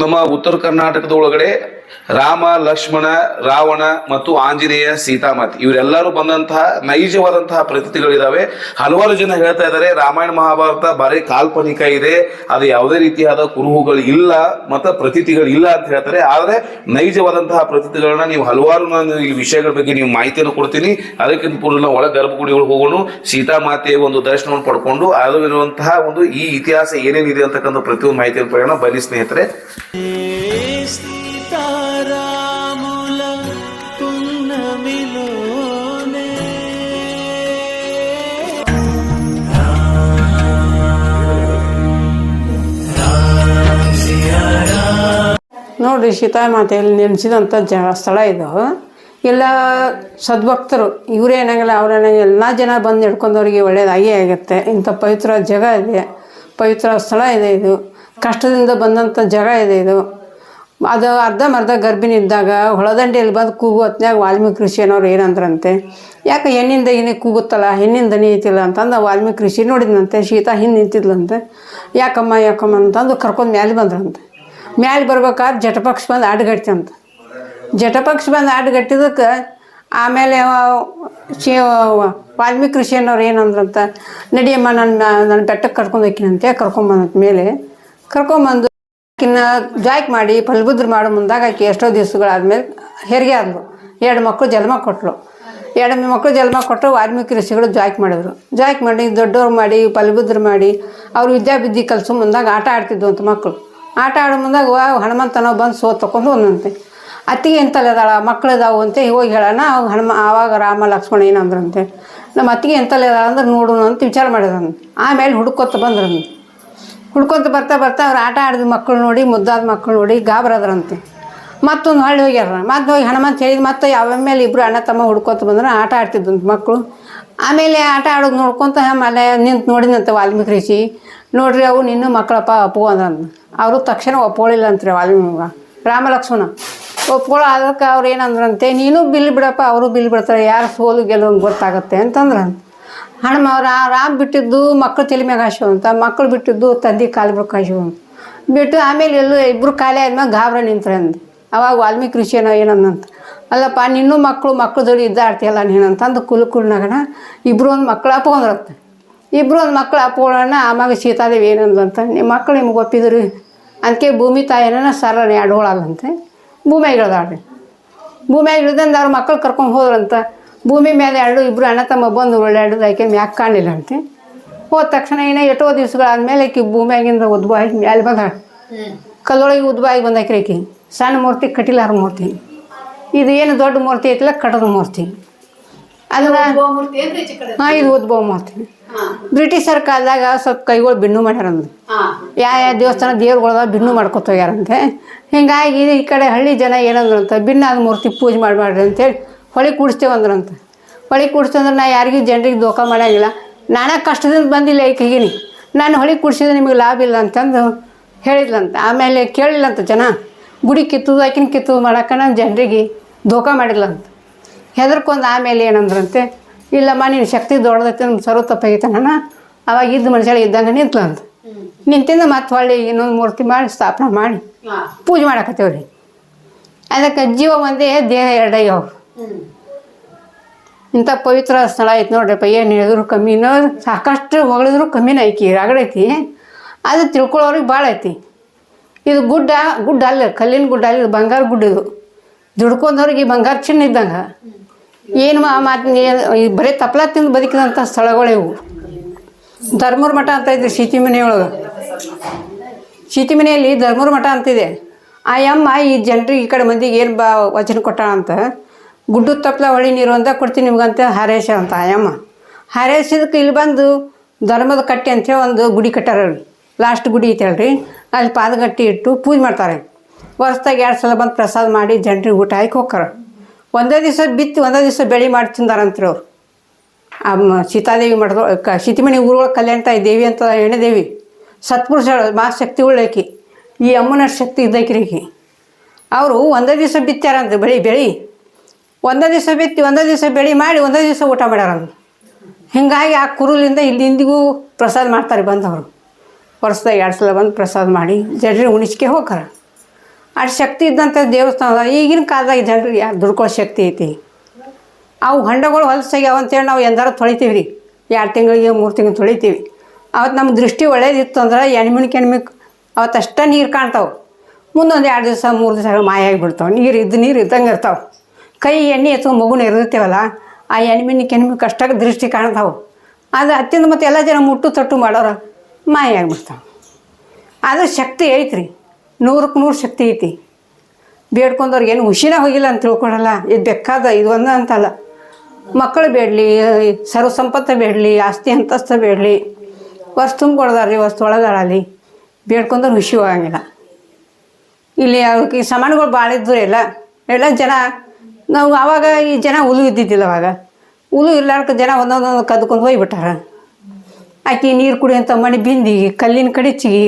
S1: ನಮ್ಮ ಉತ್ತರ ಕರ್ನಾಟಕದ ಒಳಗಡೆ ರಾಮ, ಲಕ್ಷ್ಮಣ, ರಾವಣ ಮತ್ತು ಆಂಜನೇಯ, ಸೀತಾಮಾತೆ ಇವರೆಲ್ಲರೂ ಬಂದಂತಹ ನೈಜವಾದಂತಹ ಪ್ರತೀತಿಗಳಿದಾವೆ. ಹಲವಾರು ಜನ ಹೇಳ್ತಾ ಇದ್ದಾರೆ ರಾಮಾಯಣ ಮಹಾಭಾರತ ಬಾರಿ ಕಾಲ್ಪನಿಕ ಇದೆ, ಅದು ಯಾವುದೇ ರೀತಿಯಾದ ಕುರುಹುಗಳು ಇಲ್ಲ ಮತ್ತು ಪ್ರತೀತಿಗಳು ಇಲ್ಲ ಅಂತ ಹೇಳ್ತಾರೆ. ಆದ್ರೆ ನೈಜವಾದಂತಹ ಪ್ರತೀತಿಗಳನ್ನ ನೀವು ಹಲವಾರು ನಾನು ಈ ವಿಷಯಗಳ ಬಗ್ಗೆ ನೀವು ಮಾಹಿತಿಯನ್ನು ಕೊಡ್ತೀನಿ. ಅದಕ್ಕಿಂತ ಪೂರ್ವ ನಾವು ಒಳ ಗರ್ಭಗುಡಿಗಳಿಗೆ ಹೋಗೋಣ, ಸೀತಾಮಾತೆಯ ಒಂದು ದರ್ಶನವನ್ನು ಪಡ್ಕೊಂಡು ಅದು ಇರುವಂತಹ ಒಂದು ಈ ಇತಿಹಾಸ ಏನೇನಿದೆ ಅಂತಕ್ಕಂಥ ಪ್ರತಿಯೊಂದು ಮಾಹಿತಿಯನ್ನು ಪಡೆಯೋಣ. ಬನ್ನಿ ಸ್ನೇಹಿತರೆ.
S3: రాముల పున్నమిలోనే
S2: ನೋಡ್ರಿ, ಸೀತಾಮಾತೆಯಲ್ಲಿ ನೆನೆಸಿದಂಥ ಸ್ಥಳ ಇದು. ಎಲ್ಲ ಸದ್ಭಕ್ತರು ಇವರೇನಾಗಲ್ಲ ಅವರೇನಾಗಲ್ಲ ಎಲ್ಲ ಜನ ಬಂದು ಹಿಡ್ಕೊಂಡವ್ರಿಗೆ ಒಳ್ಳೇದಾಗೇ ಆಗುತ್ತೆ. ಇಂಥ ಪವಿತ್ರ ಜಾಗ ಇದೆ, ಪವಿತ್ರ ಸ್ಥಳ ಇದೆ. ಇದು ಕಷ್ಟದಿಂದ ಬಂದಂಥ ಜಾಗ ಇದೆ. ಇದು ಅದು ಅರ್ಧಂಬರ್ಧ ಗರ್ಭಿಣಿ ಇದ್ದಾಗ ಹೊಳದಂಡೆಯಲ್ಲಿ ಬಂದು ಕೂಗು ಹೊತ್ನ್ಯಾಗ ವಾಲ್ಮೀಕಿ ಋಷಿ ಅನ್ನೋರು ಏನಂದ್ರಂತೆ, ಯಾಕೆ ಹೆಣ್ಣಿಂದ ಏನೇ ಕೂಗುತ್ತಲ್ಲ, ಹೆಣ್ಣಿಂದ ದನಿ ಐತಿಲ್ಲ ಅಂತಂದು ವಾಲ್ಮೀಕಿ ಋಷಿ ನೋಡಿದಂತೆ. ಸೀತಾ ಹಿಂದೆ ನಿಂತಿದ್ಲಂತೆ. ಯಾಕಮ್ಮ ಅಂತಂದು ಕರ್ಕೊಂಡು ಮ್ಯಾಲೆ ಬಂದ್ರಂತೆ. ಮ್ಯಾಲೆ ಬರ್ಬೇಕಾದ್ರೆ ಜಟಪಕ್ಷ ಬಂದು ಅಡ್ಗಟ್ತಂತ. ಜಟಪಕ್ಷ ಬಂದು ಅಡ್ಗಟ್ಟಿದ್ದಕ್ಕೆ ಆಮೇಲೆ ವಾಲ್ಮೀಕಿ ಋಷಿ ಅನ್ನೋರು ಏನಂದ್ರಂತ, ನಡಿಯಮ್ಮ ನನ್ನ ಬೆಟ್ಟಕ್ಕೆ ಕರ್ಕೊಂಡು ಹೋಗ್ತೀನಂತೆ. ಕರ್ಕೊಂಬಂದಂತ ಮೇಲೆ ಕರ್ಕೊಂಬಂದು ಆಕಿನ್ನ ಜಾಯ್ಕ್ ಮಾಡಿ ಫಲಭದ್ರ ಮಾಡೋ ಮುಂದಾಗ ಆಕೆ ಎಷ್ಟೋ ದಿವಸಗಳಾದ್ಮೇಲೆ ಹೆರಿಗೆ ಆದ್ಲು. 2 ಮಕ್ಕಳು ಜನ್ಮ ಕೊಟ್ಟಳು. 2 ಮಕ್ಕಳು ಜನ್ಮ ಕೊಟ್ಟು ವಾಲ್ಮೀಕಿ ಋಷಿಗಳು ಜಾಯ್ಕ್ ಮಾಡಿದ್ರು. ಜಾಯ್ಕ್ ಮಾಡಿ ದೊಡ್ಡವ್ರು ಮಾಡಿ ಫಲಭದ್ರ ಮಾಡಿ ಅವ್ರು ವಿದ್ಯಾಬುದ್ಧಿ ಕಲಿಸೋ ಮುಂದಾಗ ಆಟ ಆಡ್ತಿದ್ವು ಅಂತ ಮಕ್ಕಳು. ಆಟ ಆಡೋ ಮುಂದಾಗ ಹನುಮಂತನೋ ಬಂದು ಸೋತ್ ತಗೊಂಡು ಒಂದಂತೆ. ಅತ್ತಿಗೆ ಎಂತಲ್ಲಿದಾಳ, ಮಕ್ಕಳು ಇದಾವು ಅಂತ ಹೋಗಿ ಹೇಳೋಣ. ಆವಾಗ ರಾಮ ಲಕ್ಷ್ಮಣ ಏನಂದ್ರಂತೆ, ನಮ್ಮ ಅತ್ತಿಗೆ ಎಂತಲ್ಲಿದಾಳ ಅಂದ್ರೆ ನೋಡೋಣ ಅಂತ ವಿಚಾರ ಮಾಡಿದ್ರಂತೆ. ಆಮೇಲೆ ಹುಡ್ಕೊತ ಬಂದ್ರಂತೆ. ಹುಡ್ಕೊಂತ ಬರ್ತಾ ಅವ್ರು ಆಟ ಆಡಿದ ಮಕ್ಕಳು ನೋಡಿ, ಮುದ್ದಾದ ಮಕ್ಕಳು ನೋಡಿ ಗಾಬರದ್ರಂತೆ. ಮತ್ತೊಂದು ಹಳ್ಳಿ ಹೋಗ್ಯಾರ. ಮತ್ತೆ ಹೋಗಿ ಹನುಮಂತ ಹೇಳಿದ್ ಮತ್ತೆ ಆಮೇಲೆ ಇಬ್ಬರು ಅಣ್ಣ ತಮ್ಮ ಹುಡ್ಕೊತ ಬಂದ್ರೆ ಆಟ ಆಡ್ತಿದ್ದಂತ ಮಕ್ಕಳು. ಆಮೇಲೆ ಆಟ ಆಡೋದು ನೋಡ್ಕೊತ ಆಮೇಲೆ ನಿಂತು ನೋಡಿದಂತೆ ವಾಲ್ಮೀಕಿ ಋಷಿ. ನೋಡ್ರಿ ಅವು ನಿನ್ನ ಮಕ್ಕಳಪ್ಪ ಅಪ್ಪು ಅಂದ್ರಂದು. ಅವರು ತಕ್ಷಣ ಒಪ್ಕೊಳ್ಳಿಲ್ಲ ಅಂತ್ರಿ ವಾಲ್ಮೀಕಿ ರಾಮ ಲಕ್ಷ್ಮಣ. ಒಪ್ಕೊಳ್ಳೋ ಅದಕ್ಕೆ ಅವ್ರು ಏನಂದ್ರಂತೆ, ನೀನು ಬಿಲ್ ಬಿಡಪ್ಪ ಅವರು ಬಿಲ್ ಬಿಡ್ತಾರೆ, ಯಾರು ಸೋಲು ಗೆಲ್ಲೋಂಗೆ ಗೊತ್ತಾಗುತ್ತೆ ಅಂತಂದ್ರಂತ. ಹನುಮ ರಾಮ್ ಬಿಟ್ಟಿದ್ದು ಮಕ್ಕಳು ತಲೆ ಮ್ಯಾಗ ಹಾಶುವಂತ, ಮಕ್ಕಳು ಬಿಟ್ಟಿದ್ದು ತಂದೆ ಕಾಲು ಬಿಡಕ್ಕೆ ಹಾಶುವಂತ ಬಿಟ್ಟು ಆಮೇಲೆ ಎಲ್ಲೂ ಇಬ್ಬರು ಖಾಲಿ ಆದ್ಮೇಲೆ ಗಾಬರ ನಿಂತ್ರಂದು. ಅವಾಗ ವಾಲ್ಮೀಕಿ ಋಷಿಯೋ ಏನಂದಂತ, ಅಲ್ಲಪ್ಪ ನಿನ್ನೂ ಮಕ್ಕಳು ಜೋಡಿ ಇದ್ದಾಡ್ತೀಯಲ್ಲ ನೀನಂತಂದು ಕುಲುನಗಣ ಇಬ್ಬರು ಒಂದು ಮಕ್ಕಳು ಅಪ್ಕೊಂಡ್ರಂತೆ. ಇಬ್ಬರು ಒಂದು ಮಕ್ಕಳು ಅಪ್ಕೊಳ್ಳೋಣ. ಆವಾಗ ಸೀತಾದೇವಿ ಏನಂದಂತ, ನಿಮ್ಮ ಮಕ್ಕಳು ನಿಮ್ಗೆ ಒಪ್ಪಿದ್ರಿ ಅದಕ್ಕೆ ಭೂಮಿ ತಾಯಿನ ಸರಳ ಅಡ್ಗೊಳಲ್ಲಂತೆ. ಭೂಮಿಯಾಗ ಇಳ್ದಾಡ್ರಿ. ಭೂಮಿಯಾಗ ಇಳ್ದಂದು ಅವ್ರ ಮಕ್ಕಳು ಕರ್ಕೊಂಡು ಹೋದ್ರಂತ. ಭೂಮಿ ಮೇಲೆ ಇಬ್ಬರು ಅಣ್ಣ ತಮ್ಮ ಬಂದು ಒಳ್ಳೆಯದು ಆಕೆ ಮ್ಯಾಕೆ ಕಾಣಲಿಲ್ಲ ಅಂತೆ. ಹೋದ ತಕ್ಷಣ ಏನೋ ಎಷ್ಟೋ ದಿವಸಗಳಾದ್ಮೇಲೆ ಆಕೆ ಭೂಮಿಯಾಗಿಂದ ಉದ್ಭವ ಆಗಿ ಮ್ಯಾಲೆ ಬಂದಾಳ. ಕಲ್ಲೊಳಗೆ ಉದ್ಭವ ಆಗಿ ಬಂದಾಕ್ರಿ ಆಕೆ. ಸಣ್ಣ ಮೂರ್ತಿ, ಕಟಿಲಾರ ಮೂರ್ತಿ. ಇದು ಏನು ದೊಡ್ಡ ಮೂರ್ತಿ ಐತಿಲ್ಲ, ಕಟದ ಮೂರ್ತಿ. ಅದನ್ನ ಹಾಂ, ಇದು ಉದ್ಭವ ಮೂರ್ತಿ. ಬ್ರಿಟಿಷರ ಕಾಲದಾಗ ಸ್ವಲ್ಪ ಕೈಗಳು ಬಿನ್ನು ಮಾಡ್ಯಾರಂದ್ರೆ. ಯಾವ ದೇವಸ್ಥಾನ ದೇವ್ರುಗಳದ ಬಿನ್ನು ಮಾಡ್ಕೊತ ಹೋಗ್ಯಾರಂತೆ. ಹಿಂಗಾಗಿ ಈ ಕಡೆ ಹಳ್ಳಿ ಜನ ಏನಂದ್ರಂತ, ಭಿನ್ನಾದ ಮೂರ್ತಿ ಪೂಜೆ ಮಾಡ್ರಿ ಅಂತೇಳಿ ಹೊಳೆ ಕೂಡಿಸ್ತೇವಂದ್ರಂತ. ಹೊಳೆ ಕೂಡಿಸ್ತಂದ್ರೆ ನಾ ಯಾರಿಗೂ ಜನರಿಗೆ ದೋಖ ಮಾಡೋಂಗಿಲ್ಲ, ನಾನಾ ಕಷ್ಟದಿಂದ ಬಂದಿಲ್ಲ ಈಗಿನಿ, ನಾನು ಹೊಳೆ ಕೂಡಿಸಿದ್ರೆ ನಿಮಗೆ ಲಾಭ ಇಲ್ಲ ಅಂತಂದು ಹೇಳಿದ್ಲಂತ. ಆಮೇಲೆ ಕೇಳಿಲ್ಲಂತ ಜನ. ಗುಡಿ ಕಿತ್ತುದು ಆಕಿನ ಕಿತ್ತುದು ಮಾಡೋಕೆ ನಾನು ಜನರಿಗೆ ದೋಖ ಮಾಡಿಲ್ಲಂತ. ಹೆದರ್ಕೊಂಡು ಆಮೇಲೆ ಏನಂದ್ರಂತೆ, ಇಲ್ಲಮ್ಮ ನೀನು ಶಕ್ತಿ ದೊಡ್ಡದೈತೆ ನಮ್ಮ ಸರ್ವ ತಪ್ಪಾಗೈತೆ ನಾನು. ಅವಾಗ ಇದ್ದ ಮನುಷ್ಯಳು ಇದ್ದಂಗೆ ನಿಂತ್ಲಂತ. ನಿಂತಿಂದ ಮತ್ತೆ ಹೊಳ್ಳಿ ಇನ್ನೊಂದು ಮೂರ್ತಿ ಮಾಡಿ ಸ್ಥಾಪನೆ ಮಾಡಿ ಪೂಜೆ ಮಾಡಕತ್ತೇವ್ರಿ. ಅದಕ್ಕೆ ಜೀವ ಒಂದೇ, ದೇಹ ಎರಡಯ್ಯವ್ರು. ಇಂಥ ಪವಿತ್ರ ಸ್ಥಳ ಐತೆ ನೋಡ್ರಿಪ್ಪ. ಏನು ಹೇಳಿದ್ರು ಕಮ್ಮಿನೋ, ಸಾಕಷ್ಟು ಹೊಗಳಿದ್ರು ಕಮ್ಮಿನ ಐಕಿ ರಗಡೈತಿ. ಅದು ತಿಳ್ಕೊಳ್ಳೋರಿಗೆ ಭಾಳ ಐತಿ. ಇದು ಗುಡ್ಡ ಅಲ್ಲ, ಕಲ್ಲಿನ ಗುಡ್ಡ ಅಲ್ಲ, ಇದು ಬಂಗಾರ ಗುಡ್ಡ. ಇದು ದುಡ್ಕೊಂಡವ್ರಿಗೆ ಬಂಗಾರ ಚಿನ್ನ ಇದ್ದಂಗೆ. ಏನು ಮಾತು ಬರೀ ತಪ್ಪಲ ತಿಂದು ಬದುಕಿದಂಥ ಸ್ಥಳಗಳು ಇವು. ಧರ್ಮೂರ ಮಠ ಅಂತ ಇದ್ರಿ ಸೀತಿ ಮನೆಯೊಳಗೆ. ಸೀತಿ ಮನೆಯಲ್ಲಿ ಧರ್ಮೂರ ಮಠ ಅಂತಿದೆ. ಆ ಅಮ್ಮ ಈ ಜನರಿಗೆ ಈ ಕಡೆ ಮಂದಿಗೆ ಏನು ವಚನ ಕೊಟ್ಟ ಅಂತ ಗುಡ್ಡು ತಪ್ಪಲ ಹೊಳಿ ನೀರು ಒಂದ ಕೊಡ್ತೀನಿ ನಿಮ್ಗಂತ ಹಾರೇಶ ಅಂತ ಆಯಮ್ಮ ಹಾರೇಸಿದಕ್ಕೆ ಇಲ್ಲಿ ಬಂದು ಧರ್ಮದ ಕಟ್ಟೆ ಅಂತೇಳಿ ಒಂದು ಗುಡಿ ಕಟ್ಟಾರ ಲಾಸ್ಟ್ ಗುಡಿ ಐತೆ ಹೇಳ್ರಿ ಅಲ್ಲಿ ಪಾದಗಟ್ಟಿ ಇಟ್ಟು ಪೂಜೆ ಮಾಡ್ತಾರೆ ವರ್ಷದಾಗ 2 ಸಲ ಬಂದು ಪ್ರಸಾದ ಮಾಡಿ ಜನರಿಗೆ ಊಟ ಹಾಕಿ ಹೋಗ್ತಾರೆ ಒಂದೇ ದಿವಸ ಬಿತ್ತಿ ಒಂದೇ ದಿವಸ ಬೆಳೆ ಮಾಡಿ ತಿಂದಾರಂತ್ರಿ ಅವ್ರು ಸೀತಾದೇವಿ ಮಾಡಿದ್ರು ಸೀತಿಮಣಿ ಊರೊಳಗೆ ಕಲ್ಯಾಣ ತಾಯಿ ದೇವಿ ಅಂತ ಎಣ್ಣೆದೇವಿ ಸತ್ಪುರುಷ ಮಹಾಶಕ್ತಿ ಉಳ್ಳಾಕಿ ಈ ಅಮ್ಮನ ಶಕ್ತಿ ಇದ್ದಕ್ರಿ ಈಕಿ ಅವರು ಒಂದೇ ದಿವಸ ಬಿತ್ತಾರಂತ ಬೆಳೆ ಒಂದೇ ದಿವಸ ಬಿತ್ತಿ ಒಂದೇ ದಿವಸ ಬೆಳೆ ಮಾಡಿ ಒಂದೇ ದಿವಸ ಊಟ ಮಾಡ್ಯಾರಂತ ಹೀಗಾಗಿ ಆ ಕುರುಲಿಂದ ಇಲ್ಲಿ ಇಂದಿಗೂ ಪ್ರಸಾದ ಮಾಡ್ತಾರೆ ಬಂದವರು ವರ್ಷದಾಗ 2 ಸಲ ಬಂದು ಪ್ರಸಾದ ಮಾಡಿ ಜನರಿಗೆ ಉಣಿಸ್ಕೆ ಹೋಗ್ತಾರೆ ಅಷ್ಟು ಶಕ್ತಿ ಇದ್ದಂಥ ದೇವಸ್ಥಾನ ಈಗಿನ ಕಾಲದಾಗ ಜನರಿಗೆ ಯಾರು ದುಡ್ಕೊಳ್ಳೋ ಶಕ್ತಿ ಐತಿ ಅವು ಹೊಂಡಗಳು ಹೊಲಸಾಗ್ಯಾವ ಅಂತೇಳಿ ನಾವು ಎಂದಾರು ತೊಳಿತೀವಿ ರೀ 2 ತಿಂಗಳಿಗೆ 3 ತಿಂಗಳು ತೊಳಿತೀವಿ ಅವತ್ತು ನಮ್ಮ ದೃಷ್ಟಿ ಒಳ್ಳೇದಿತ್ತು ಅಂದ್ರೆ ಎಣ್ಮಿಣಕ್ಕೆ ಅವತ್ತು ಅಷ್ಟೇ ನೀರು ಕಾಣ್ತಾವೆ ಮುಂದೊಂದು 2 ದಿವಸ 3 ದಿವಸ ಮಾಯ ಆಗಿಬಿಡ್ತಾವೆ ನೀರು ಇದ್ದಂಗೆ ಇರ್ತಾವೆ ಕೈ ಎಣ್ಣೆ ಎತ್ಕೊಂಡು ಮಗುನ ಇರ್ತೀವಲ್ಲ ಆ ಎಣ್ಮಿಣಕ್ಕೆ ಅಷ್ಟಾಗ ದೃಷ್ಟಿ ಕಾಣ್ತಾವೆ ಅದು ಹತ್ತಿಂದ ಮತ್ತು ಎಲ್ಲ ಜನ ಮುಟ್ಟು ತಟ್ಟು ಮಾಡೋರು ಮಾಯ ಆಗಿಬಿಡ್ತಾವೆ ಆದರೆ ಶಕ್ತಿ ಐತ್ರಿ 100ಕ್ಕೆ 100 ಶಕ್ತಿ ಐತಿ ಬೇಡ್ಕೊಂಡವ್ರಿಗೆ ಏನು ಹುಷಿನ ಹೋಗಿಲ್ಲ ಅಂತ ತಿಳ್ಕೊಳಲ್ಲ ಇದು ಬೇಕಾದ ಇದು ಒಂದ ಅಂತಲ್ಲ ಮಕ್ಕಳು ಬೇಡಲಿ ಸರ್ವ ಸಂಪತ್ತು ಬೇಡಲಿ ಆಸ್ತಿ ಅಂತಸ್ತು ಬೇಡಲಿ ವರ್ಷ ತುಂಬಿಕೊಡ್ದಾರ್ರಿ ವಸ್ತು ಒಳಗಾಡಲಿ ಬೇಡ್ಕೊಂಡ್ರೆ ಹುಷಿ ಹೋಗಂಗಿಲ್ಲ ಇಲ್ಲಿ ಅವಕ್ಕೆ ಸಾಮಾನುಗಳು ಭಾಳ ಇದ್ದು ಎಲ್ಲ ಜನ ನಾವು ಆವಾಗ ಈ ಜನ ಹುಲು ಇದ್ದಿದ್ದಿಲ್ಲ ಅವಾಗ ಹುಲು ಇರ್ಲಾರ್ಕ ಜನ ಒಂದೊಂದೊಂದು ಕದ್ಕೊಂಡು ಹೋಗ್ಬಿಟ್ಟಾರ ಆಕೆ ನೀರು ಕುಡಿಯಂಥ ಮಣಿ ಬಿಂದಿ ಕಲ್ಲಿನ ಕಡಿಚಿಗಿ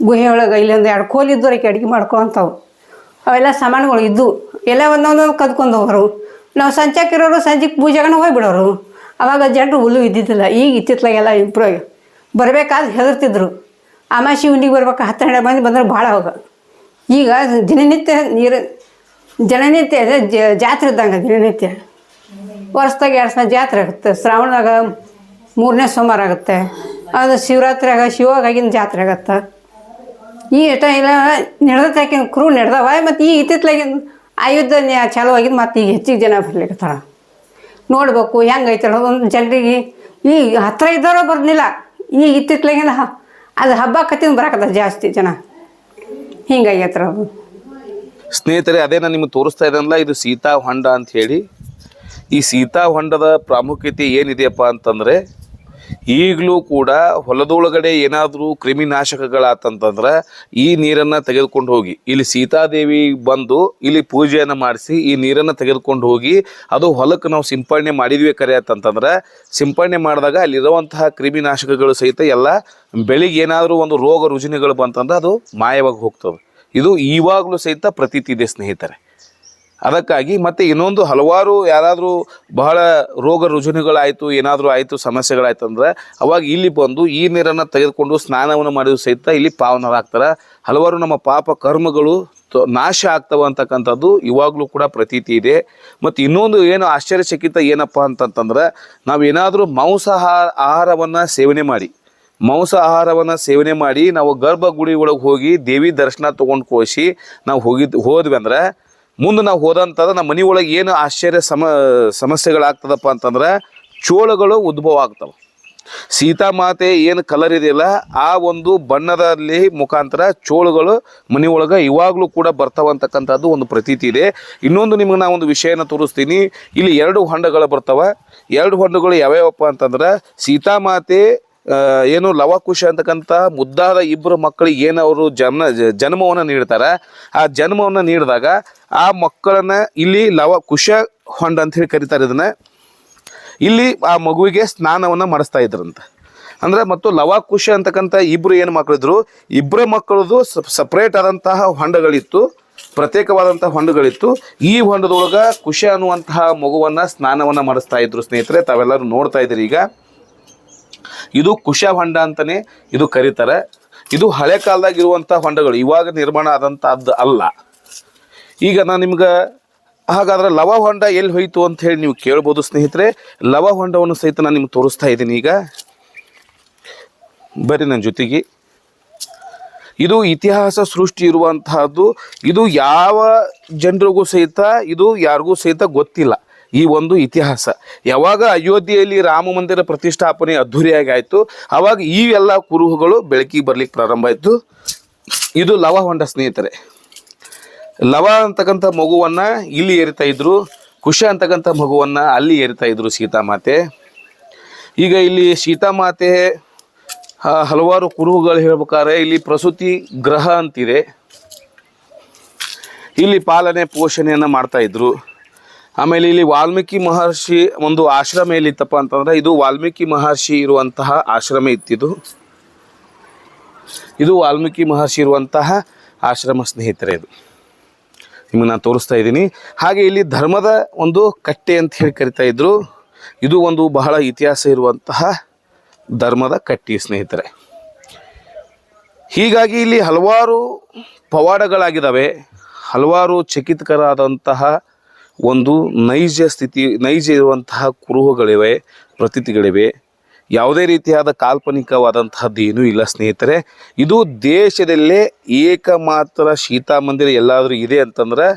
S2: ಗುಹೆ ಒಳಗೆ ಇಲ್ಲೊಂದು 2 ಕೋಲಿದ್ದು ಆಕೆ ಅಡುಗೆ ಮಾಡ್ಕೊಳಂಥವು ಅವೆಲ್ಲ ಸಾಮಾನುಗಳು ಇದ್ದು ಎಲ್ಲ ಒಂದೊಂದೊಂದು ಕದ್ಕೊಂಡು ಹೋಗೋರು ನಾವು ಸಂಚಾಕಿರೋರು ಸಂಜೆಗೆ ಪೂಜೆಗನ ಹೋಗ್ಬಿಡೋರು ಆವಾಗ ಜನರು ಹುಲ್ಲು ಇದ್ದಿದ್ದಿಲ್ಲ ಈಗ ಇತ್ತಿತ್ಲಾಗೆಲ್ಲ ಇಂಪ್ರೂವ್ ಆಗಿ ಬರಬೇಕಾದ್ರೆ ಹೆದರ್ತಿದ್ರು ಅಮಾಸಿ ಉಂಡಿಗೆ ಬರ್ಬೇಕು 10-12 ಮಂದಿ ಬಂದ್ರೆ ಭಾಳ ಹೋಗ ಈಗ ದಿನನಿತ್ಯ ಜನನಿತ್ಯ ಜಾತ್ರೆ ಇದ್ದಂಗೆ ದಿನನಿತ್ಯ ವರ್ಷದಾಗ 2 ಸಲ ಜಾತ್ರೆ ಆಗುತ್ತೆ ಶ್ರಾವಣದಾಗ 3ನೇ ಸೋಮವಾರ ಆಗುತ್ತೆ ಅದು ಶಿವರಾತ್ರಿಯಾಗ ಶಿವಗಾಗಿನ ಜಾತ್ರೆ ಆಗತ್ತೆ ಈ ಎಲ್ಲ ನಡೆದಕ್ಕಿನ ಕ್ರೂ ನಡೆದವ ಮತ್ತು ಈಗ ಇತ್ತಿತ್ಲಾಗಿನ ಆಯುಧ ಚಾಲು ಆಗಿದ್ದು ಮತ್ತು ಈಗ ಹೆಚ್ಚಿಗೆ ಜನ ಬರ್ಲಿಕ್ಕತ್ತಾರ ನೋಡ್ಬೇಕು ಹೆಂಗೈತಲ್ಲ ಒಂದು ಜನರಿಗೆ ಈಗ ಹತ್ತಿರ ಇದ್ದವರು ಬರ್ಲಿಲ್ಲ ಈಗ ಇತ್ತಿತ್ಲಾಗಿನ ಅದು ಹಬ್ಬ ಕತ್ತಿನ ಬರಾಕತ್ತ ಜಾಸ್ತಿ ಜನ ಹಿಂಗಾಗೈತ್ರ ಅದು
S1: ಸ್ನೇಹಿತರೆ ಅದೇ ನಾನು ನಿಮಗೆ ತೋರಿಸ್ತಾ ಇದ್ದನಲ್ಲ ಇದು ಸೀತಾ ಹೊಂಡ ಅಂತ ಹೇಳಿ ಈ ಸೀತಾ ಹೊಂಡದ ಪ್ರಾಮುಖ್ಯತೆ ಏನಿದೆಯಪ್ಪ ಅಂತಂದರೆ ಈಗಲೂ ಕೂಡ ಹೊಲದೊಳಗಡೆ ಏನಾದರೂ ಕ್ರಿಮಿನಾಶಕಗಳಾತಂತಂದ್ರೆ ಈ ನೀರನ್ನು ತೆಗೆದುಕೊಂಡು ಹೋಗಿ ಇಲ್ಲಿ ಸೀತಾದೇವಿ ಬಂದು ಇಲ್ಲಿ ಪೂಜೆಯನ್ನು ಮಾಡಿಸಿ ಈ ನೀರನ್ನು ತೆಗೆದುಕೊಂಡು ಹೋಗಿ ಅದು ಹೊಲಕ್ಕೆ ನಾವು ಸಿಂಪಡಣೆ ಮಾಡಿದ್ವಿ ಕರೆ ಅಂತಂತಂದ್ರೆ ಸಿಂಪಡಣೆ ಮಾಡಿದಾಗ ಅಲ್ಲಿರುವಂತಹ ಕ್ರಿಮಿನಾಶಕಗಳು ಸಹಿತ ಎಲ್ಲ ಬೆಳಿಗ್ಗೆ ಏನಾದರೂ ಒಂದು ರೋಗ ರುಜಿನಗಳು ಬಂತಂದ್ರೆ ಅದು ಮಾಯವಾಗಿ ಹೋಗ್ತದೆ ಇದು ಇವಾಗಲೂ ಸಹಿತ ಪ್ರತೀತಿ ಇದೆ ಸ್ನೇಹಿತರೆ ಅದಕ್ಕಾಗಿ ಮತ್ತು ಇನ್ನೊಂದು ಹಲವಾರು ಯಾರಾದರೂ ಬಹಳ ರೋಗ ರುಜಿನಗಳಾಯಿತು ಏನಾದರೂ ಆಯಿತು ಸಮಸ್ಯೆಗಳಾಯ್ತು ಅಂದರೆ ಅವಾಗ ಇಲ್ಲಿ ಬಂದು ಈ ನೀರನ್ನು ತೆಗೆದುಕೊಂಡು ಸ್ನಾನವನ್ನು ಮಾಡಿದ್ರು ಸಹಿತ ಇಲ್ಲಿ ಪಾವನರಾಗ್ತಾರೆ ಹಲವಾರು ನಮ್ಮ ಪಾಪ ಕರ್ಮಗಳು ನಾಶ ಆಗ್ತವೆ ಅಂತಕ್ಕಂಥದ್ದು ಇವಾಗಲೂ ಕೂಡ ಪ್ರತೀತಿ ಇದೆ ಮತ್ತು ಇನ್ನೊಂದು ಏನು ಆಶ್ಚರ್ಯಚಕಿತ ಏನಪ್ಪ ಅಂತಂತಂದ್ರೆ ನಾವೇನಾದರೂ ಆಹಾರವನ್ನು ಸೇವನೆ ಮಾಡಿ ನಾವು ಗರ್ಭಗುಡಿ ಒಳಗೆ ಹೋಗಿ ದೇವಿ ದರ್ಶನ ತೊಗೊಂಡು ಕೋಸಿ ನಾವು ಹೋದ್ವಿ ಅಂದ್ರೆ ಮುಂದೆ ನಾವು ಹೋದಂಥದ್ದು ನಮ್ಮ ಮನೆ ಒಳಗೆ ಏನು ಆಶ್ಚರ್ಯ ಸಮಸ್ಯೆಗಳಾಗ್ತದಪ್ಪ ಅಂತಂದ್ರೆ ಚೋಳಗಳು ಉದ್ಭವ ಆಗ್ತವೆ ಸೀತಾಮಾತೆ ಏನು ಕಲರ್ ಇದೆಯಲ್ಲ ಆ ಒಂದು ಬಣ್ಣದಲ್ಲಿ ಮುಖಾಂತರ ಚೋಳುಗಳು ಮನೆಯೊಳಗೆ ಇವಾಗಲೂ ಕೂಡ ಬರ್ತಾವಂತಕ್ಕಂಥದ್ದು ಒಂದು ಪ್ರತೀತಿ ಇದೆ ಇನ್ನೊಂದು ನಿಮಗೆ ನಾನು ಒಂದು ವಿಷಯನ ತೋರಿಸ್ತೀನಿ ಇಲ್ಲಿ 2 ಹೊಂಡಗಳು ಬರ್ತಾವೆ 2 ಹೊಂಡಗಳು ಯಾವ್ಯಾವಪ್ಪ ಅಂತಂದ್ರೆ ಸೀತಾಮಾತೆ ಏನು ಲವಕುಶ ಅಂತಕ್ಕಂಥ ಮುದ್ದಾದ 2 ಮಕ್ಕಳಿಗೆ ಏನು ಅವರು ಜನ್ಮವನ್ನು ನೀಡ್ತಾರೆ ಆ ಜನ್ಮವನ್ನು ನೀಡಿದಾಗ ಆ ಮಕ್ಕಳನ್ನು ಇಲ್ಲಿ ಲವಕುಶ ಹೊಂಡ ಅಂತ ಹೇಳಿ ಕರೀತಾರೆ ಇದನ್ನು ಇಲ್ಲಿ ಆ ಮಗುವಿಗೆ ಸ್ನಾನವನ್ನು ಮಾಡಿಸ್ತಾ ಇದ್ರಂತೆ ಅಂದರೆ ಮತ್ತು ಲವಕುಶ ಅಂತಕ್ಕಂಥ 2 ಏನು ಮಕ್ಕಳಿದ್ರು 2 ಮಕ್ಕಳದು ಸಪ್ರೇಟ್ ಆದಂತಹ ಹೊಂಡಗಳಿತ್ತು ಪ್ರತ್ಯೇಕವಾದಂಥ ಹೊಂಡಗಳಿತ್ತು ಈ ಹೊಂಡದೊಳಗೆ ಕುಶ ಅನ್ನುವಂತಹ ಮಗುವನ್ನು ಸ್ನಾನವನ್ನು ಮಾಡಿಸ್ತಾ ಇದ್ರು ಸ್ನೇಹಿತರೆ ತಾವೆಲ್ಲರೂ ನೋಡ್ತಾ ಇದ್ದೀರಿ ಈಗ ಇದು ಕುಶ ಹೊಂಡ ಅಂತಲೇ ಇದು ಕರೀತಾರೆ ಇದು ಹಳೆ ಕಾಲದಾಗ ಇರುವಂಥ ಹೊಂಡಗಳು ಇವಾಗ ನಿರ್ಮಾಣ ಆದಂಥದ್ದು ಅಲ್ಲ ಈಗ ನಾನು ನಿಮ್ಗೆ ಹಾಗಾದ್ರೆ ಲವ ಹೊಂಡ ಎಲ್ಲಿ ಹೋಯಿತು ಅಂತ ಹೇಳಿ ನೀವು ಕೇಳ್ಬೋದು ಸ್ನೇಹಿತರೆ ಲವ ಹೊಂಡವನ್ನು ಸಹಿತ ನಾನು ನಿಮ್ಗೆ ತೋರಿಸ್ತಾ ಇದ್ದೀನಿ ಈಗ ಬರ್ರಿ ನನ್ನ ಜೊತೆಗೆ ಇದು ಇತಿಹಾಸ ಸೃಷ್ಟಿ ಇರುವಂತಹದ್ದು ಇದು ಯಾವ ಜನರಿಗೂ ಸಹಿತ ಇದು ಯಾರಿಗೂ ಸಹಿತ ಗೊತ್ತಿಲ್ಲ ಈ ಒಂದು ಇತಿಹಾಸ ಯಾವಾಗ ಅಯೋಧ್ಯೆಯಲ್ಲಿ ರಾಮ ಮಂದಿರ ಪ್ರತಿಷ್ಠಾಪನೆ ಅದ್ಧೂರಿಯಾಗಿ ಆಯಿತು ಆವಾಗ ಈ ಎಲ್ಲ ಕುರುಹುಗಳು ಬೆಳಕಿಗೆ ಬರ್ಲಿಕ್ಕೆ ಪ್ರಾರಂಭ ಆಯಿತು ಇದು ಲವ ಹೊಂಡ ಸ್ನೇಹಿತರೆ ಲವ ಅಂತಕ್ಕಂಥ ಮಗುವನ್ನ ಇಲ್ಲಿ ಏರಿತಾ ಇದ್ರು, ಕುಶ ಅಂತಕ್ಕಂಥ ಮಗುವನ್ನ ಅಲ್ಲಿ ಏರಿತಾ ಇದ್ರು ಸೀತಾಮಾತೆ. ಈಗ ಇಲ್ಲಿ ಸೀತಾಮಾತೆ ಹಲವಾರು ಕುರುಹುಗಳು ಹೇಳ್ಬೇಕಾದ್ರೆ ಇಲ್ಲಿ ಪ್ರಸೂತಿ ಗ್ರಹ ಅಂತಿದೆ, ಇಲ್ಲಿ ಪಾಲನೆ ಪೋಷಣೆಯನ್ನು ಮಾಡ್ತಾ ಇದ್ರು. ಆಮೇಲೆ ಇಲ್ಲಿ ವಾಲ್ಮೀಕಿ ಮಹರ್ಷಿ ಒಂದು ಆಶ್ರಮ ಎಲ್ಲಿತ್ತಪ್ಪ ಅಂತಂದ್ರೆ ಇದು ವಾಲ್ಮೀಕಿ ಮಹರ್ಷಿ ಇರುವಂತಹ ಆಶ್ರಮ ಇತ್ತಿದು. ಇದು ವಾಲ್ಮೀಕಿ ಮಹರ್ಷಿ ಇರುವಂತಹ ಆಶ್ರಮ ಸ್ನೇಹಿತರೆ. ಇದು ನಿಮಗೆ ನಾನು ತೋರಿಸ್ತಾ ಇದ್ದೀನಿ. ಹಾಗೆ ಇಲ್ಲಿ ಧರ್ಮದ ಒಂದು ಕಟ್ಟೆ ಅಂತ ಹೇಳಿ ಕರಿತಾ ಇದ್ರು. ಇದು ಒಂದು ಬಹಳ ಇತಿಹಾಸ ಇರುವಂತಹ ಧರ್ಮದ ಕಟ್ಟಿ ಸ್ನೇಹಿತರೆ. ಹೀಗಾಗಿ ಇಲ್ಲಿ ಹಲವಾರು ಪವಾಡಗಳಾಗಿದ್ದಾವೆ, ಹಲವಾರು ಚಕಿತಕರಾದಂತಹ ಒಂದು ನೈಜ ಇರುವಂತಹ ಕುರುಹುಗಳಿವೆ, ಪ್ರತೀತಿಗಳಿವೆ. ಯಾವುದೇ ರೀತಿಯಾದ ಕಾಲ್ಪನಿಕವಾದಂತಹದ್ದು ಏನೂ ಇಲ್ಲ ಸ್ನೇಹಿತರೆ. ಇದು ದೇಶದಲ್ಲೇ ಏಕಮಾತ್ರ ಸೀತಾ ಮಂದಿರ ಎಲ್ಲಾದರೂ ಇದೆ ಅಂತಂದ್ರೆ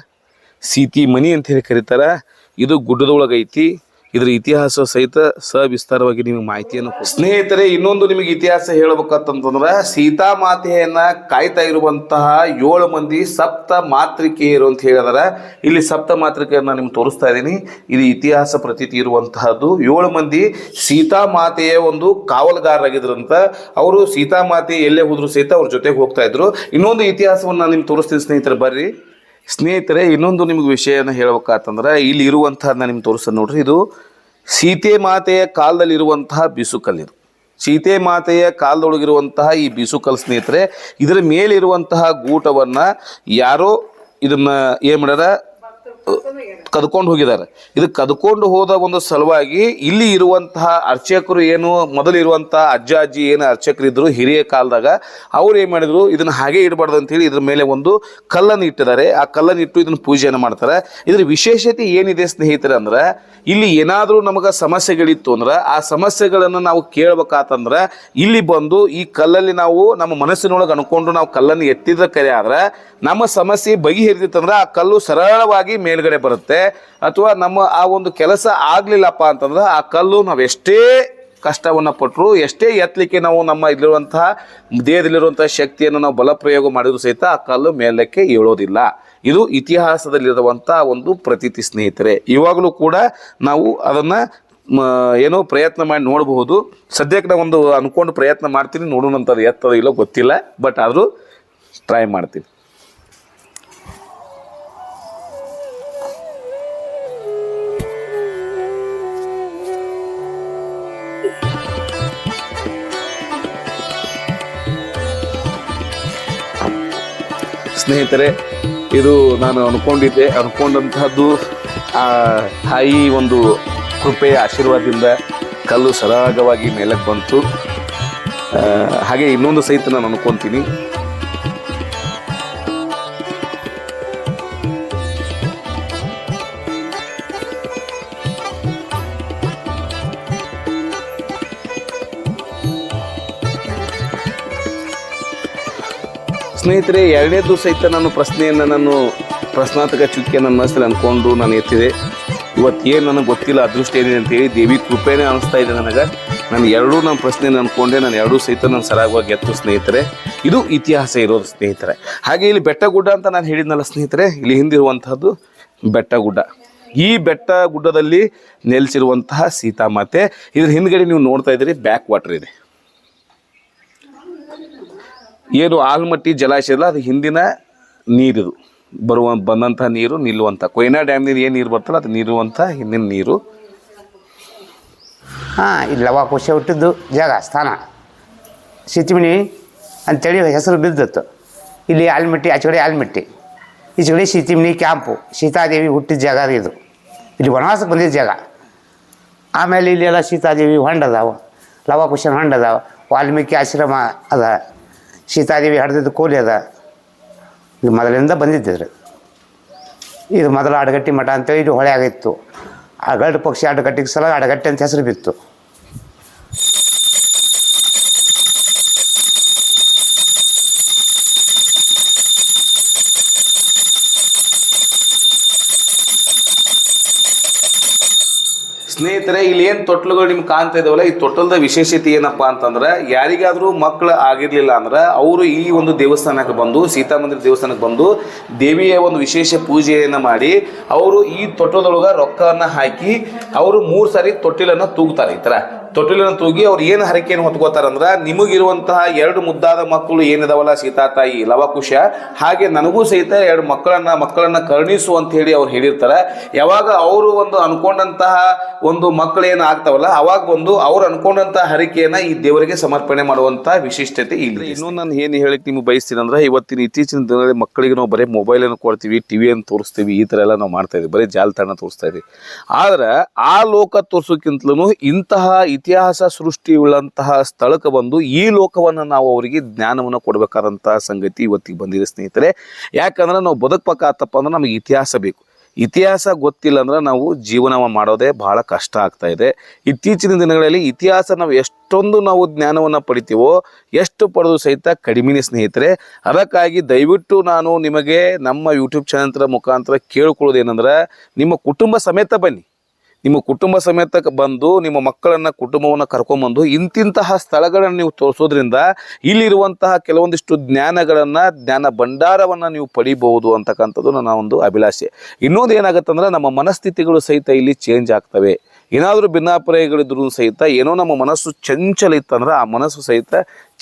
S1: ಸೀತಿ ಮನಿ ಅಂತ ಹೇಳಿ ಕರೀತಾರೆ. ಇದು ಗುಡ್ಡದೊಳಗೈತಿ. ಇದರ ಇತಿಹಾಸ ಸಹಿತ ಸವಿಸ್ತಾರವಾಗಿ ನಿಮಗೆ ಮಾಹಿತಿಯನ್ನು ಸ್ನೇಹಿತರೆ. ಇನ್ನೊಂದು ನಿಮಗೆ ಇತಿಹಾಸ ಹೇಳ್ಬೇಕಂತಂದ್ರೆ ಸೀತಾಮಾತೆಯನ್ನ ಕಾಯ್ತಾ ಇರುವಂತಹ 7 ಮಂದಿ ಸಪ್ತ ಮಾತೃಕೆಯರು ಅಂತ ಹೇಳಿದಾರ. ಇಲ್ಲಿ ಸಪ್ತ ಮಾತೃಕೆಯನ್ನ ನಿಮ್ಗೆ ತೋರಿಸ್ತಾ ಇದ್ದೀನಿ. ಇದು ಇತಿಹಾಸ ಪ್ರತೀತಿ ಇರುವಂತಹದ್ದು. 7 ಮಂದಿ ಸೀತಾಮಾತೆಯ ಒಂದು ಕಾವಲುಗಾರರಾಗಿದ್ರಂತ. ಅವರು ಸೀತಾಮಾತೆ ಎಲ್ಲೇ ಹೋದ್ರು ಸಹಿತ ಅವ್ರ ಜೊತೆಗೆ ಹೋಗ್ತಾ ಇದ್ರು. ಇನ್ನೊಂದು ಇತಿಹಾಸವನ್ನು ನಾನು ನಿಮ್ಗೆ ತೋರಿಸ್ತೀನಿ ಸ್ನೇಹಿತರೆ, ಬರ್ರಿ ಸ್ನೇಹಿತರೆ. ಇನ್ನೊಂದು ನಿಮ್ಗೆ ವಿಷಯನ ಹೇಳ್ಬೇಕಂತಂದ್ರೆ ಇಲ್ಲಿ ಇರುವಂತಹ ನಾನು ನಿಮ್ಗೆ ತೋರಿಸ್ತೀನಿ ನೋಡ್ರಿ. ಇದು ಸೀತೆ ಮಾತೆಯ ಕಾಲದಲ್ಲಿ ಇರುವಂತಹ ಬಿಸುಕಲ್ಲಿದು. ಸೀತೆ ಮಾತೆಯ ಕಾಲದೊಳಗಿರುವಂತಹ ಈ ಬಿಸುಕಲ್ ಸ್ನೇಹಿತರೆ, ಇದರ ಮೇಲಿರುವಂತಹ ಗೂಟವನ್ನ ಯಾರೋ ಇದನ್ನ ಏನ್ ಮಾಡ್ಯಾರ, ಕದ್ಕೊಂಡು ಹೋಗಿದ್ದಾರೆ. ಇದು ಕದ್ಕೊಂಡು ಹೋದ ಒಂದು ಸಲುವಾಗಿ ಇಲ್ಲಿ ಇರುವಂತಹ ಅರ್ಚಕರು ಏನು ಮೊದಲಿರುವಂತಹ ಅಜ್ಜ ಅಜ್ಜಿ ಏನು ಅರ್ಚಕರು ಇದ್ರು ಹಿರಿಯ ಕಾಲದಾಗ, ಅವ್ರು ಏನು ಮಾಡಿದ್ರು, ಇದನ್ನ ಹಾಗೆ ಇಡಬಾರ್ದು ಅಂತೇಳಿ ಇದ್ರ ಮೇಲೆ ಒಂದು ಕಲ್ಲನ್ನು ಇಟ್ಟಿದ್ದಾರೆ. ಆ ಕಲ್ಲನ್ನು ಇಟ್ಟು ಇದನ್ನ ಪೂಜೆಯನ್ನು ಮಾಡ್ತಾರೆ. ಇದ್ರ ವಿಶೇಷತೆ ಏನಿದೆ ಸ್ನೇಹಿತರೆ ಅಂದ್ರೆ, ಇಲ್ಲಿ ಏನಾದರೂ ನಮಗೆ ಸಮಸ್ಯೆಗಳಿತ್ತು ಅಂದ್ರೆ ಆ ಸಮಸ್ಯೆಗಳನ್ನು ನಾವು ಕೇಳ್ಬೇಕಾತಂದ್ರೆ ಇಲ್ಲಿ ಬಂದು ಈ ಕಲ್ಲಲ್ಲಿ ನಾವು ನಮ್ಮ ಮನಸ್ಸಿನೊಳಗೆ ಅನ್ಕೊಂಡು ನಾವು ಕಲ್ಲನ್ನು ಎತ್ತಿದ ಕರೆ ಆದ್ರೆ ನಮ್ಮ ಸಮಸ್ಯೆ ಬಗೆಹರಿದಿತ್ತಂದ್ರೆ ಆ ಕಲ್ಲು ಸರಳವಾಗಿ ಮೇಲ್ಗಡೆ ಬರುತ್ತೆ. ಅಥವಾ ನಮ್ಮ ಆ ಒಂದು ಕೆಲಸ ಆಗ್ಲಿಲ್ಲಪ್ಪ ಅಂತಂದ್ರೆ ಆ ಕಲ್ಲು ನಾವೆಷ್ಟೇ ಕಷ್ಟವನ್ನು ಪಟ್ಟರು, ಎಷ್ಟೇ ಎತ್ತಲಿಕ್ಕೆ ನಾವು ನಮ್ಮ ಇಲ್ಲಿರುವಂತಹ ದೇಹದಲ್ಲಿರುವಂತಹ ಶಕ್ತಿಯನ್ನು ನಾವು ಬಲಪ್ರಯೋಗ ಮಾಡಿದ್ರು ಸಹಿತ ಆ ಕಲ್ಲು ಮೇಲಕ್ಕೆ ಏಳೋದಿಲ್ಲ. ಇದು ಇತಿಹಾಸದಲ್ಲಿರುವಂಥ ಒಂದು ಪ್ರತೀತಿ ಸ್ನೇಹಿತರೆ. ಇವಾಗಲೂ ಕೂಡ ನಾವು ಅದನ್ನು ಏನೋ ಪ್ರಯತ್ನ ಮಾಡಿ ನೋಡಬಹುದು. ಸದ್ಯಕ್ಕೆ ನಾವು ಒಂದು ಅನ್ಕೊಂಡು ಪ್ರಯತ್ನ ಮಾಡ್ತೀನಿ, ನೋಡೋಣಂಥದ್ದು ಎತ್ತದ ಇಲ್ಲೋ ಗೊತ್ತಿಲ್ಲ, ಬಟ್ ಆದರೂ ಟ್ರೈ ಮಾಡ್ತೀನಿ. ಸ್ನೇಹಿತರೆ, ಇದು ನಾನು ಅನ್ಕೊಂಡಂತಹದ್ದು ಆ ತಾಯಿ ಒಂದು ಕೃಪೆಯ ಆಶೀರ್ವಾದದಿಂದ ಕಲ್ಲು ಸರಾಗವಾಗಿ ಮೇಲಕ್ಕೆ ಬಂತು. ಹಾಗೆ ಇನ್ನೊಂದು ಸಹಿತ ನಾನು ಅನ್ಕೊಂತೀನಿ. ಸ್ನೇಹಿತರೆ, ಎರಡನೇದು ಸಹಿತ ನಾನು ಪ್ರಶ್ನಾರ್ಥಕ ಚುಕ್ಕಿಯನ್ನು ನನ್ನ ಮನಸ್ಸಲ್ಲಿ ಅಂದ್ಕೊಂಡು ನಾನು ಎತ್ತಿದೆ. ಇವತ್ತು ಏನು ನನಗೆ ಗೊತ್ತಿಲ್ಲ, ಅದೃಷ್ಟ ಏನಿದೆ ಅಂತೇಳಿ ದೇವಿ ಕೃಪೆನೇ ಅನಿಸ್ತಾ ಇದೆ ನನಗೆ. ನಾನು ಎರಡೂ ನನ್ನ ಪ್ರಶ್ನೆಯನ್ನು ಅಂದ್ಕೊಂಡೆ, ನಾನು ಎರಡೂ ಸಹಿತ ನಾನು ಸರಾಗವಾಗಿ ಎತ್ತು ಸ್ನೇಹಿತರೆ. ಇದು ಇತಿಹಾಸ ಇರೋದು ಸ್ನೇಹಿತರೆ. ಹಾಗೆ ಇಲ್ಲಿ ಬೆಟ್ಟ ಗುಡ್ಡ ಅಂತ ನಾನು ಹೇಳಿದ್ನಲ್ಲ ಸ್ನೇಹಿತರೆ, ಇಲ್ಲಿ ಹಿಂದಿರುವಂತಹದ್ದು ಬೆಟ್ಟ ಗುಡ್ಡ. ಈ ಬೆಟ್ಟ ಗುಡ್ಡದಲ್ಲಿ ನೆಲೆಸಿರುವಂತಹ ಸೀತಾಮಾತೆ. ಇದ್ರ ಹಿಂದ್ಗಡೆ ನೀವು ನೋಡ್ತಾ ಇದ್ದೀರಿ ಬ್ಯಾಕ್ ವಾಟರ್ ಇದೆ. ಏನು ಆಲ್ಮಟ್ಟಿ ಜಲಾಶಯ ಇಲ್ಲ, ಅದು ಹಿಂದಿನ ನೀರಿದು ಬಂದಂಥ ನೀರು ನಿಲ್ಲುವಂಥ ಕೊಯ್ನಾ ಡ್ಯಾಮ್ನಿಂದ ಏನು ನೀರು ಬರ್ತಲ್ಲ ಅದು ನಿಲ್ಲುವಂಥ ಹಿಂದಿನ ನೀರು.
S4: ಇಲ್ಲಿ ಲವ ಕುಶ ಹುಟ್ಟಿದ್ದು ಜಾಗ ಸ್ಥಾನ ಸಿತಿಮಿನಿ ಅಂತೇಳಿ ಹೆಸರು ಬಿದ್ದತ್ತು. ಇಲ್ಲಿ ಆಲ್ಮಟ್ಟಿ, ಆಚೆ ಕಡೆ ಆಲ್ಮಟ್ಟಿ, ಈಚೆ ಕಡೆ ಸಿತಿಮಿನಿ ಕ್ಯಾಂಪು, ಸೀತಾದೇವಿ ಹುಟ್ಟಿದ ಜಾಗ ಇದು. ಇಲ್ಲಿ ವನವಾಸಕ್ಕೆ ಬಂದಿದ್ದ ಜಾಗ. ಆಮೇಲೆ ಇಲ್ಲಿ ಎಲ್ಲ ಸೀತಾದೇವಿ ಹೊಂಡ ಅದಾವ, ಲವ ಕುಶನ ಹೊಂಡ ಅದಾವ, ವಾಲ್ಮೀಕಿ ಆಶ್ರಮ ಅದ, ಸೀತಾದೇವಿ ಹಡ್ದಿದ್ದು ಕೋಲಿ ಅದ. ಇದು ಮೊದಲಿಂದ ಬಂದಿದ್ದಿದ್ರು. ಇದು ಮೊದಲು ಅಡಗಟ್ಟಿ ಮಠ ಅಂತೇಳಿ ಇದು ಹೊಳೆ ಆಗಿತ್ತು. ಆ ಗರುಡ ಪಕ್ಷಿ ಅಡಗಟ್ಟಿಗೆ ಸಲ ಅಡಗಟ್ಟೆ ಅಂತ ಹೆಸರು ಬಿತ್ತು.
S1: ಸ್ನೇಹಿತರೆ, ಇಲ್ಲಿ ಏನು ತೊಟ್ಲುಗಳು ನಿಮ್ಗೆ ಕಾಣ್ತಾ ಇದಾವಲ್ಲ, ಈ ತೊಟ್ಟಲದ ವಿಶೇಷತೆ ಏನಪ್ಪಾ ಅಂತಂದ್ರೆ, ಯಾರಿಗಾದ್ರೂ ಮಕ್ಕಳು ಆಗಿರ್ಲಿಲ್ಲ ಅಂದ್ರೆ ಅವರು ಈ ಒಂದು ದೇವಸ್ಥಾನಕ್ಕೆ ಬಂದು, ಸೀತಾ ಮಂದಿರ ದೇವಸ್ಥಾನಕ್ಕೆ ಬಂದು ದೇವಿಯ ಒಂದು ವಿಶೇಷ ಪೂಜೆಯನ್ನು ಮಾಡಿ ಅವರು ಈ ತೊಟ್ಟಲದೊಳಗೆ ರೊಕ್ಕವನ್ನು ಹಾಕಿ ಅವರು 3 ಸಾರಿ ತೊಟ್ಟಿಲನ್ನು ತೂಗ್ತಾರೆ. ಈ ಥರ ತೊಟ್ಟಿಲನ್ನು ತೂಗಿ ಅವ್ರು ಏನು ಹರಕೆಯನ್ನು ಹೊತ್ಕೋತಾರಂದ್ರೆ, ನಿಮಗಿರುವಂತಹ 2 ಮುದ್ದಾದ ಮಕ್ಕಳು ಏನಿದಾವಲ್ಲ, ಸೀತಾ ತಾಯಿ ಲವಕುಶ, ಹಾಗೆ ನನಗೂ ಸಹಿತ 2 ಮಕ್ಕಳನ್ನ ಕರುಣಿಸು ಅಂತ ಹೇಳಿ ಅವ್ರು ಹೇಳಿರ್ತಾರೆ. ಯಾವಾಗ ಅವರು ಒಂದು ಅನ್ಕೊಂಡಂತಹ ಒಂದು ಮಕ್ಕಳು ಏನು ಆಗ್ತಾವಲ್ಲ, ಅವಾಗ ಬಂದು ಅವ್ರು ಅನ್ಕೊಂಡಂತಹ ಹರಕೆಯನ್ನ ಈ ದೇವರಿಗೆ ಸಮರ್ಪಣೆ ಮಾಡುವಂತಹ ವಿಶಿಷ್ಟತೆ ಇಲ್ಲಿ. ಇನ್ನೊಂದು ನಾನು ಏನು ಹೇಳಕ್ ನಿಮ್ಗೆ ಬಯಸ್ತೀನಿ ಅಂದ್ರೆ, ಇವತ್ತಿನ ಇತ್ತೀಚಿನ ದಿನಗಳಲ್ಲಿ ಮಕ್ಕಳಿಗೆ ನಾವು ಬರೀ ಮೊಬೈಲನ್ನು ಕೊಡ್ತೀವಿ, ಟಿವಿಯನ್ನು ತೋರಿಸ್ತೀವಿ, ಈ ಥರ ಎಲ್ಲ ನಾವು ಮಾಡ್ತಾ ಇದ್ದೀವಿ, ಬರೀ ಜಾಲತಾಣ ತೋರಿಸ್ತಾ ಇದ್ದೀವಿ. ಆದ್ರೆ ಆ ಲೋಕ ತೋರಿಸೋಕ್ಕಿಂತಲೂ ಇಂತಹ ಇತಿಹಾಸ ಸೃಷ್ಟಿಯುಳ್ಳಂತಹ ಸ್ಥಳಕ್ಕೆ ಬಂದು ಈ ಲೋಕವನ್ನು ನಾವು ಅವರಿಗೆ ಜ್ಞಾನವನ್ನು ಕೊಡಬೇಕಾದಂತಹ ಸಂಗತಿ ಇವತ್ತಿಗೆ ಬಂದಿದೆ ಸ್ನೇಹಿತರೆ. ಯಾಕಂದ್ರೆ ನಾವು ಬದುಕಬೇಕಾತಪ್ಪ ಅಂದ್ರೆ ನಮಗೆ ಇತಿಹಾಸ ಬೇಕು. ಇತಿಹಾಸ ಗೊತ್ತಿಲ್ಲ ಅಂದ್ರೆ ನಾವು ಜೀವನ ಮಾಡೋದೇ ಬಹಳ ಕಷ್ಟ ಆಗ್ತಾ ಇದೆ. ಇತ್ತೀಚಿನ ದಿನಗಳಲ್ಲಿ ಇತಿಹಾಸ ನಾವು ಎಷ್ಟೊಂದು ನಾವು ಜ್ಞಾನವನ್ನು ಪಡಿತೀವೋ, ಎಷ್ಟು ಪಡೆದು ಸಹಿತ ಕಡಿಮೆನೇ ಸ್ನೇಹಿತರೆ. ಅದಕ್ಕಾಗಿ ದಯವಿಟ್ಟು ನಾನು ನಿಮಗೆ ನಮ್ಮ ಯೂಟ್ಯೂಬ್ ಚಾನಲ್ ಮುಖಾಂತರ ಕೇಳ್ಕೊಳ್ಳೋದೇನೆಂದ್ರೆ, ನಿಮ್ಮ ಕುಟುಂಬ ಸಮೇತ ಬನ್ನಿ. ನಿಮ್ಮ ಕುಟುಂಬ ಸಮೇತ ಬಂದು ನಿಮ್ಮ ಮಕ್ಕಳನ್ನು, ಕುಟುಂಬವನ್ನು ಕರ್ಕೊಂಬಂದು ಇಂತಿಂತಹ ಸ್ಥಳಗಳನ್ನು ನೀವು ತೋರಿಸೋದ್ರಿಂದ ಇಲ್ಲಿರುವಂತಹ ಕೆಲವೊಂದಿಷ್ಟು ಜ್ಞಾನ ಭಂಡಾರವನ್ನು ನೀವು ಪಡಿಬಹುದು ಅಂತಕ್ಕಂಥದ್ದು ನನ್ನ ಒಂದು ಅಭಿಲಾಷೆ. ಇನ್ನೊಂದು ಏನಾಗುತ್ತಂದ್ರೆ, ನಮ್ಮ ಮನಸ್ಥಿತಿಗಳು ಸಹಿತ ಇಲ್ಲಿ ಚೇಂಜ್ ಆಗ್ತವೆ. ಏನಾದರೂ ಭಿನ್ನಾಭಿಪ್ರಾಯಗಳಿದ್ರೂ ಸಹಿತ ಏನೋ ನಮ್ಮ ಮನಸ್ಸು ಚಂಚಲ ಇತ್ತಂದ್ರೆ ಆ ಮನಸ್ಸು ಸಹಿತ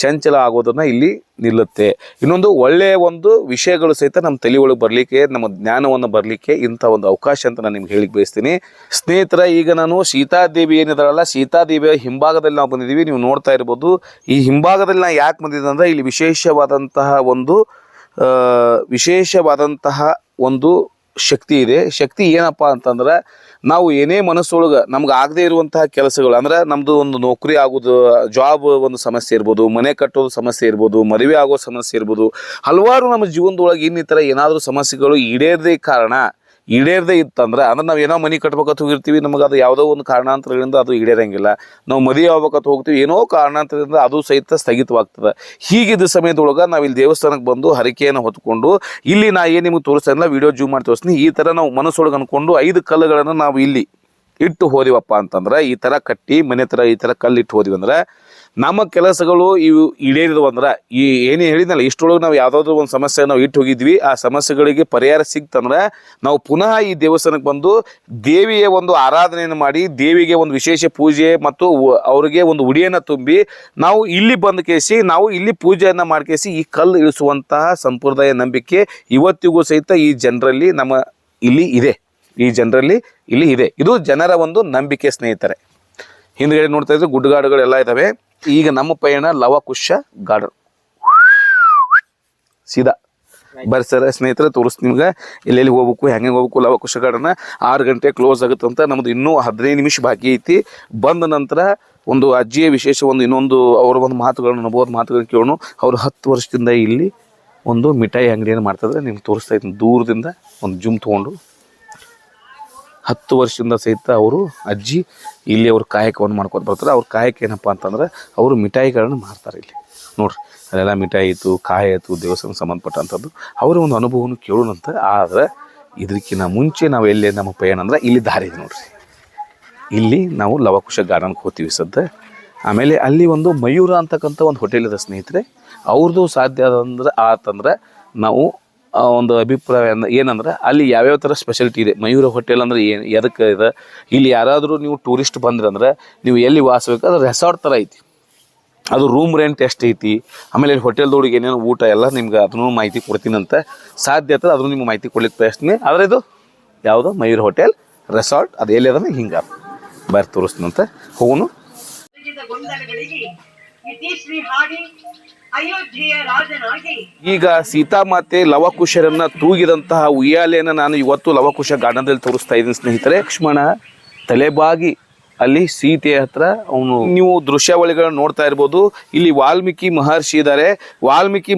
S1: ಚಂಚಲ ಆಗೋದನ್ನ ಇಲ್ಲಿ ನಿಲ್ಲುತ್ತೆ. ಇನ್ನೊಂದು ಒಳ್ಳೆಯ ಒಂದು ವಿಷಯಗಳು ಸಹಿತ ನಮ್ಮ ತಲೆ ಒಳಗೆ ಬರಲಿಕ್ಕೆ, ನಮ್ಮ ಜ್ಞಾನವನ್ನು ಬರಲಿಕ್ಕೆ ಇಂಥ ಒಂದು ಅವಕಾಶ ಅಂತ ನಾನು ನಿಮ್ಗೆ ಹೇಳಿಕ್ಕೆ ಬಯಸ್ತೀನಿ ಸ್ನೇಹಿತರ. ಈಗ ನಾನು ಸೀತಾದೇವಿ ಏನಿದಾರಲ್ಲ, ಸೀತಾದೇವಿಯ ಹಿಂಭಾಗದಲ್ಲಿ ನಾವು ಬಂದಿದ್ದೀವಿ. ನೀವು ನೋಡ್ತಾ ಇರ್ಬೋದು. ಈ ಹಿಂಭಾಗದಲ್ಲಿ ನಾನು ಯಾಕೆ ಬಂದಿದ್ದೆ ಅಂದರೆ, ಇಲ್ಲಿ ವಿಶೇಷವಾದಂತಹ ಒಂದು ಶಕ್ತಿ ಇದೆ. ಶಕ್ತಿ ಏನಪ್ಪಾ ಅಂತಂದ್ರೆ, ನಾವು ಏನೇ ಮನಸ್ಸೊಳಗೆ ನಮ್ಗೆ ಆಗದೆ ಇರುವಂತಹ ಕೆಲಸಗಳು, ಅಂದ್ರೆ ನಮ್ಮದು ಒಂದು ನೌಕರಿ ಆಗೋದು, ಜಾಬ್ ಒಂದು ಸಮಸ್ಯೆ ಇರ್ಬೋದು, ಮನೆ ಕಟ್ಟೋದು ಸಮಸ್ಯೆ ಇರ್ಬೋದು, ಮದುವೆ ಆಗೋ ಸಮಸ್ಯೆ ಇರ್ಬೋದು, ಹಲವಾರು ನಮ್ಮ ಜೀವನದೊಳಗೆ ಇನ್ನಿತರ ಏನಾದರೂ ಸಮಸ್ಯೆಗಳು ಈಡೇರದೇ ಇತ್ತಂದ್ರೆ, ಅಂದ್ರೆ ನಾವು ಏನೋ ಮನೆ ಕಟ್ಬೇಕಂತ ಹೋಗಿರ್ತೀವಿ, ನಮಗೆ ಅದು ಯಾವುದೋ ಒಂದು ಕಾರಣಾಂತರಗಳಿಂದ ಅದು ಈಡೇರಂಗಿಲ್ಲ. ನಾವು ಮದುವೆ ಆಗ್ಬೇಕಂತ ಹೋಗ್ತೀವಿ, ಏನೋ ಕಾರಣಾಂತರದಿಂದ ಅದು ಸಹಿತ ಸ್ಥಗಿತವಾಗ್ತದೆ. ಹೀಗಿದ್ದ ಸಮಯದೊಳಗೆ ನಾವು ಇಲ್ಲಿ ದೇವಸ್ಥಾನಕ್ಕೆ ಬಂದು ಹರಕೆಯನ್ನು ಹೊತ್ಕೊಂಡು, ಇಲ್ಲಿ ನಾ ಏನು ನಿಮಗೆ ತೋರಿಸ್ತಾ ಇಲ್ಲ, ವಿಡಿಯೋ ಜೂಮ್ ಮಾಡಿ ತೋರಿಸ್ತೀನಿ. ಈ ಥರ ನಾವು ಮನಸ್ಸೊಳಗೆ ಅಂದ್ಕೊಂಡು 5 ಕಲ್ಲುಗಳನ್ನು ನಾವು ಇಲ್ಲಿ ಇಟ್ಟು ಹೋದಿವಪ್ಪ ಅಂತಂದ್ರೆ, ಈ ಥರ ಕಟ್ಟಿ ಮನೆ ಥರ ಈ ಥರ ಕಲ್ಲಿಟ್ಟು ಹೋದಿವಿ ಅಂದ್ರೆ ನಮ್ಮ ಕೆಲಸಗಳು ಇವು ಈಡೇರಿದವು. ಅಂದ್ರೆ ಈ ಏನೇ ಹೇಳಿದ್ನಲ್ಲ, ಇಷ್ಟೊಳಗೆ ನಾವು ಯಾವುದಾದ್ರೂ ಒಂದು ಸಮಸ್ಯೆ ನಾವು ಇಟ್ಟು ಹೋಗಿದ್ವಿ, ಆ ಸಮಸ್ಯೆಗಳಿಗೆ ಪರಿಹಾರ ಸಿಕ್ತಂದ್ರೆ ನಾವು ಪುನಃ ಈ ದೇವಸ್ಥಾನಕ್ಕೆ ಬಂದು ದೇವಿಯ ಒಂದು ಆರಾಧನೆಯನ್ನು ಮಾಡಿ, ದೇವಿಗೆ ಒಂದು ವಿಶೇಷ ಪೂಜೆ ಮತ್ತು ಅವರಿಗೆ ಒಂದು ಉಡಿಯನ್ನು ತುಂಬಿ ನಾವು ಇಲ್ಲಿ ಬಂದು ಕೇಸಿ ನಾವು ಇಲ್ಲಿ ಪೂಜೆಯನ್ನು ಮಾಡ್ಕೇಸಿ ಈ ಕಲ್ಲು ಇಳಿಸುವಂತಹ ಸಂಪ್ರದಾಯ ನಂಬಿಕೆ ಇವತ್ತಿಗೂ ಸಹಿತ ಈ ಜನರಲ್ಲಿ ಇಲ್ಲಿ ಇದೆ. ಇದು ಜನರ ಒಂದು ನಂಬಿಕೆ ಸ್ನೇಹಿತರೆ. ಹಿಂದ್ಗಡೆ ನೋಡ್ತಾ ಇದ್ರೆ ಗುಡ್ಡಗಾಡುಗಳೆಲ್ಲ ಇದಾವೆ. ಈಗ ನಮ್ಮ ಪಯಣ ಲವಕುಶ ಗಾರ್ಡನ್. ಸೀದಾ ಬರ್ರಿ ಸರ್ ಸ್ನೇಹಿತರೆ, ತೋರಿಸ್ತೀನಿ ನಿಮ್ಗೆ ಎಲ್ಲೆಲ್ಲಿ ಹೋಗ್ಬೇಕು, ಹೆಂಗೆ ಹೋಗ್ಬೇಕು. ಲವಕುಶ ಗಾರ್ಡನ್ 6 ಗಂಟೆ ಕ್ಲೋಸ್ ಆಗುತ್ತಂತ. ನಮ್ದು ಇನ್ನೂ 15 ನಿಮಿಷ ಬಾಕಿ ಐತಿ. ಬಂದ ನಂತರ ಒಂದು ಅಜ್ಜಿಯ ವಿಶೇಷ ಇನ್ನೊಂದು ಅವರ ಒಂದು ಅನುಭವದ ಮಾತುಗಳನ್ನು ಕೇಳೋಣ. ಅವರು 10 ವರ್ಷದಿಂದ ಇಲ್ಲಿ ಒಂದು ಮಿಠಾಯಿ ಅಂಗಡಿಯನ್ನು ಮಾಡ್ತಿದ್ರೆ ನಿಮ್ಗೆ ತೋರಿಸ್ತಾ ಇದ್ದೀನಿ. ದೂರದಿಂದ ಒಂದು ಜೂಮ್ ತೊಗೊಂಡು 10 ವರ್ಷದಿಂದ ಸಹಿತ ಅವರು ಅಜ್ಜಿ ಇಲ್ಲಿ ಅವ್ರ ಕಾಯಕವನ್ನು ಮಾಡ್ಕೊಂಡು ಬರ್ತಾರೆ. ಅವ್ರ ಕಾಯಕ ಏನಪ್ಪ ಅಂತಂದ್ರೆ, ಅವರು ಮಿಠಾಯಿಗಳನ್ನು ಮಾರ್ತಾರೆ. ಇಲ್ಲಿ ನೋಡ್ರಿ, ಅಲ್ಲೆಲ್ಲ ಮಿಠಾಯಿ ಆಯಿತು, ಕಾಯಿ ಆಯಿತು, ದೇವಸ್ಥಾನಕ್ಕೆ ಸಂಬಂಧಪಟ್ಟಂಥದ್ದು ಅವರ ಒಂದು ಅನುಭವವನ್ನು ಕೇಳೋಣಂತ. ಆದರೆ ಇದಕ್ಕಿಂತ ಮುಂಚೆ ನಾವು ಎಲ್ಲೇ ನಮ್ಮ ಪಯಣ ಅಂದ್ರೆ, ಇಲ್ಲಿ ದಾರಿ ಇದೆ ನೋಡ್ರಿ. ಇಲ್ಲಿ ನಾವು ಲವಕುಶ ಗಾರ್ಡನ್ಗೆ ಹೋಗ್ತೀವಿ ಸದ್ದ. ಆಮೇಲೆ ಅಲ್ಲಿ ಒಂದು ಮಯೂರ ಅಂತಕ್ಕಂಥ ಒಂದು ಹೋಟೆಲ್ ಇದೆ ಸ್ನೇಹಿತರೆ. ಅವ್ರದ್ದು ಸಾಧ್ಯ ಆತಂದ್ರೆ ನಾವು ಒಂದು ಅಭಿಪ್ರಾಯ ಏನಂದ್ರೆ, ಅಲ್ಲಿ ಯಾವ್ಯಾವ ಥರ ಸ್ಪೆಷಾಲಿಟಿ ಇದೆ. ಮಯೂರ ಹೋಟೆಲ್ ಅಂದರೆ ಎದಕ್ಕೆ ಇದೆ, ಇಲ್ಲಿ ಯಾರಾದರೂ ನೀವು ಟೂರಿಸ್ಟ್ ಬಂದ್ರಂದ್ರೆ ನೀವು ಎಲ್ಲಿ ವಾಸಬೇಕು, ಅದು ರೆಸಾರ್ಟ್ ಥರ ಐತಿ. ಅದು ರೂಮ್ ರೆಂಟ್ ಎಷ್ಟು ಐತಿ, ಆಮೇಲೆ ಹೋಟೆಲ್ದೊಳಗೆ ಏನೇನು ಊಟ ಎಲ್ಲ ನಿಮ್ಗೆ ಅದನ್ನು ಮಾಹಿತಿ ಕೊಡ್ತೀನಂತ. ಸಾಧ್ಯ ಆಗ್ತದೆ ಅದನ್ನು ನಿಮ್ಗೆ ಮಾಹಿತಿ ಕೊಡ್ಲಿಕ್ಕೆ ಪ್ರಯತ್ನ. ಆದರೆ ಇದು ಯಾವುದು ಮಯೂರ ಹೋಟೆಲ್ ರೆಸಾರ್ಟ್, ಅದು ಎಲ್ಲಿ ಅದನ್ನು ಹಿಂಗೆ ಬಾರಿ ತೋರಿಸ್ತೀನಂತ. ಹೋಗೋಣ. ಈಗ ಸೀತಾಮಾತೆ ಲವಕುಶರನ್ನ ತೂಗಿದಂತಹ ಉಯ್ಯಾಲೆಯನ್ನು ನಾನು ಇವತ್ತು ಲವಕುಶ ಗಾರ್ಡನ್ದಲ್ಲಿ ತೋರಿಸ್ತಾ ಇದ್ದೀನಿ ಸ್ನೇಹಿತರೆ. ಲಕ್ಷ್ಮಣ ತಲೆಬಾಗಿ ಅಲ್ಲಿ ಸೀತೆಯ ಹತ್ರ ನೀವು ದೃಶ್ಯಾವಳಿಗಳನ್ನ ನೋಡ್ತಾ ಇರ್ಬೋದು. ಇಲ್ಲಿ ವಾಲ್ಮೀಕಿ ಮಹರ್ಷಿ ಇದ್ದಾರೆ. ವಾಲ್ಮೀಕಿ